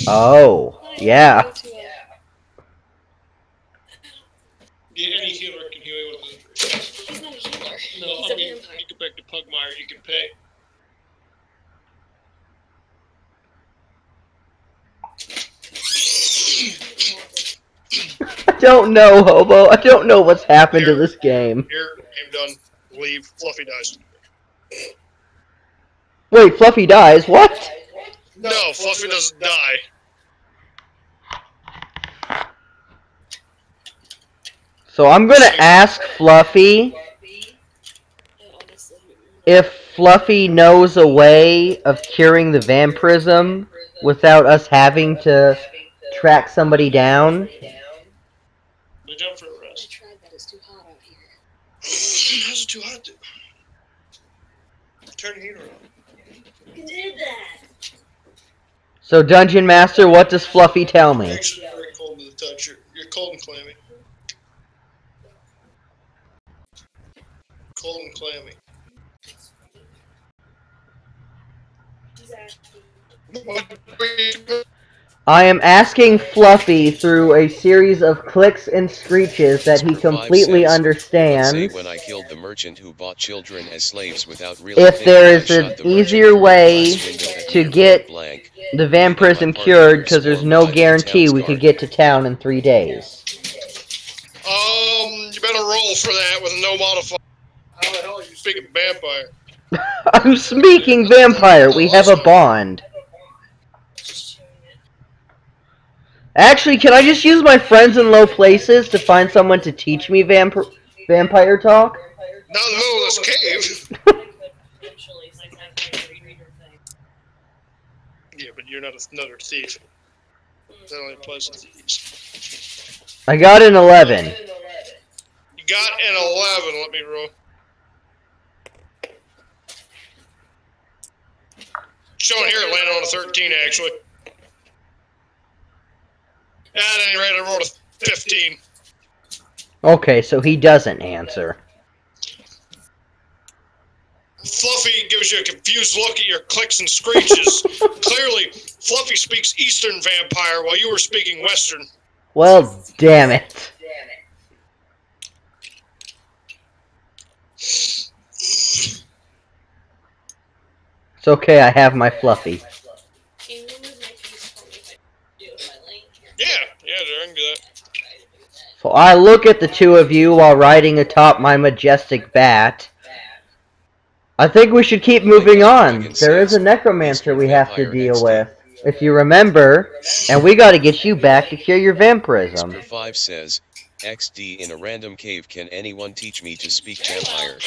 Speaker 4: Oh, yeah.
Speaker 1: Yeah, any healer can heal you with it.
Speaker 2: He's not a healer.
Speaker 1: No,
Speaker 2: He's
Speaker 1: I
Speaker 2: a
Speaker 1: mean,
Speaker 2: vampire.
Speaker 1: you go back to Pugmire, you can pay.
Speaker 4: I don't know, Hobo. I don't know what's happened to this game.
Speaker 1: Here, game done. Leave. Fluffy dies.
Speaker 4: Wait, Fluffy dies? What?
Speaker 1: No, Fluffy doesn't die.
Speaker 4: So I'm gonna ask Fluffy if Fluffy knows a way of curing the vampirism without us having to track somebody down.
Speaker 1: Lay down for a
Speaker 2: I
Speaker 1: rest.
Speaker 2: tried that. It's too hot out here.
Speaker 1: How's it too hot, dude? Turn the heater on.
Speaker 2: You did that.
Speaker 4: So Dungeon Master, what does Fluffy tell me?
Speaker 1: Actually, very cold to the touch. You're cold and clammy. Cold and clammy.
Speaker 2: Exactly.
Speaker 4: I am asking Fluffy through a series of clicks and screeches that he
Speaker 3: Spur5
Speaker 4: completely
Speaker 3: says,
Speaker 4: understands.
Speaker 3: Say when I killed the merchant who bought children as slaves without really
Speaker 4: If
Speaker 3: thinking,
Speaker 4: there
Speaker 3: I
Speaker 4: is an
Speaker 3: shot the merchant
Speaker 4: easier
Speaker 3: through the
Speaker 4: way
Speaker 3: glass window at
Speaker 4: to
Speaker 3: near
Speaker 4: get
Speaker 3: point blank.
Speaker 4: the vampirism cured, because there's no guarantee we could get to town in 3 days.
Speaker 1: You better roll for that with no modifier. How the hell are you speaking vampire?
Speaker 4: I'm speaking vampire. We have a bond. Actually, can I just use my friends in low places to find someone to teach me vampire talk?
Speaker 1: Not in the middle of this cave. Yeah, but you're not another thief. That only applies to thieves.
Speaker 4: I got an 11.
Speaker 1: You got an 11. Let me roll. Showing here it landed on a 13, actually. At any rate, I rolled a 15.
Speaker 4: Okay, so he doesn't answer.
Speaker 1: Fluffy gives you a confused look at your clicks and screeches. Clearly, Fluffy speaks Eastern vampire while you were speaking Western.
Speaker 4: Well, damn it. It's okay, I have my Fluffy.
Speaker 1: Yeah, I can do that.
Speaker 4: So I look at the two of you while riding atop my majestic bat. I think we should keep moving on. There is a necromancer we have to deal with. if you remember, and we gotta get you back to cure your vampirism.
Speaker 3: Whisper5 says, XD in a random cave, can anyone teach me to speak vampire?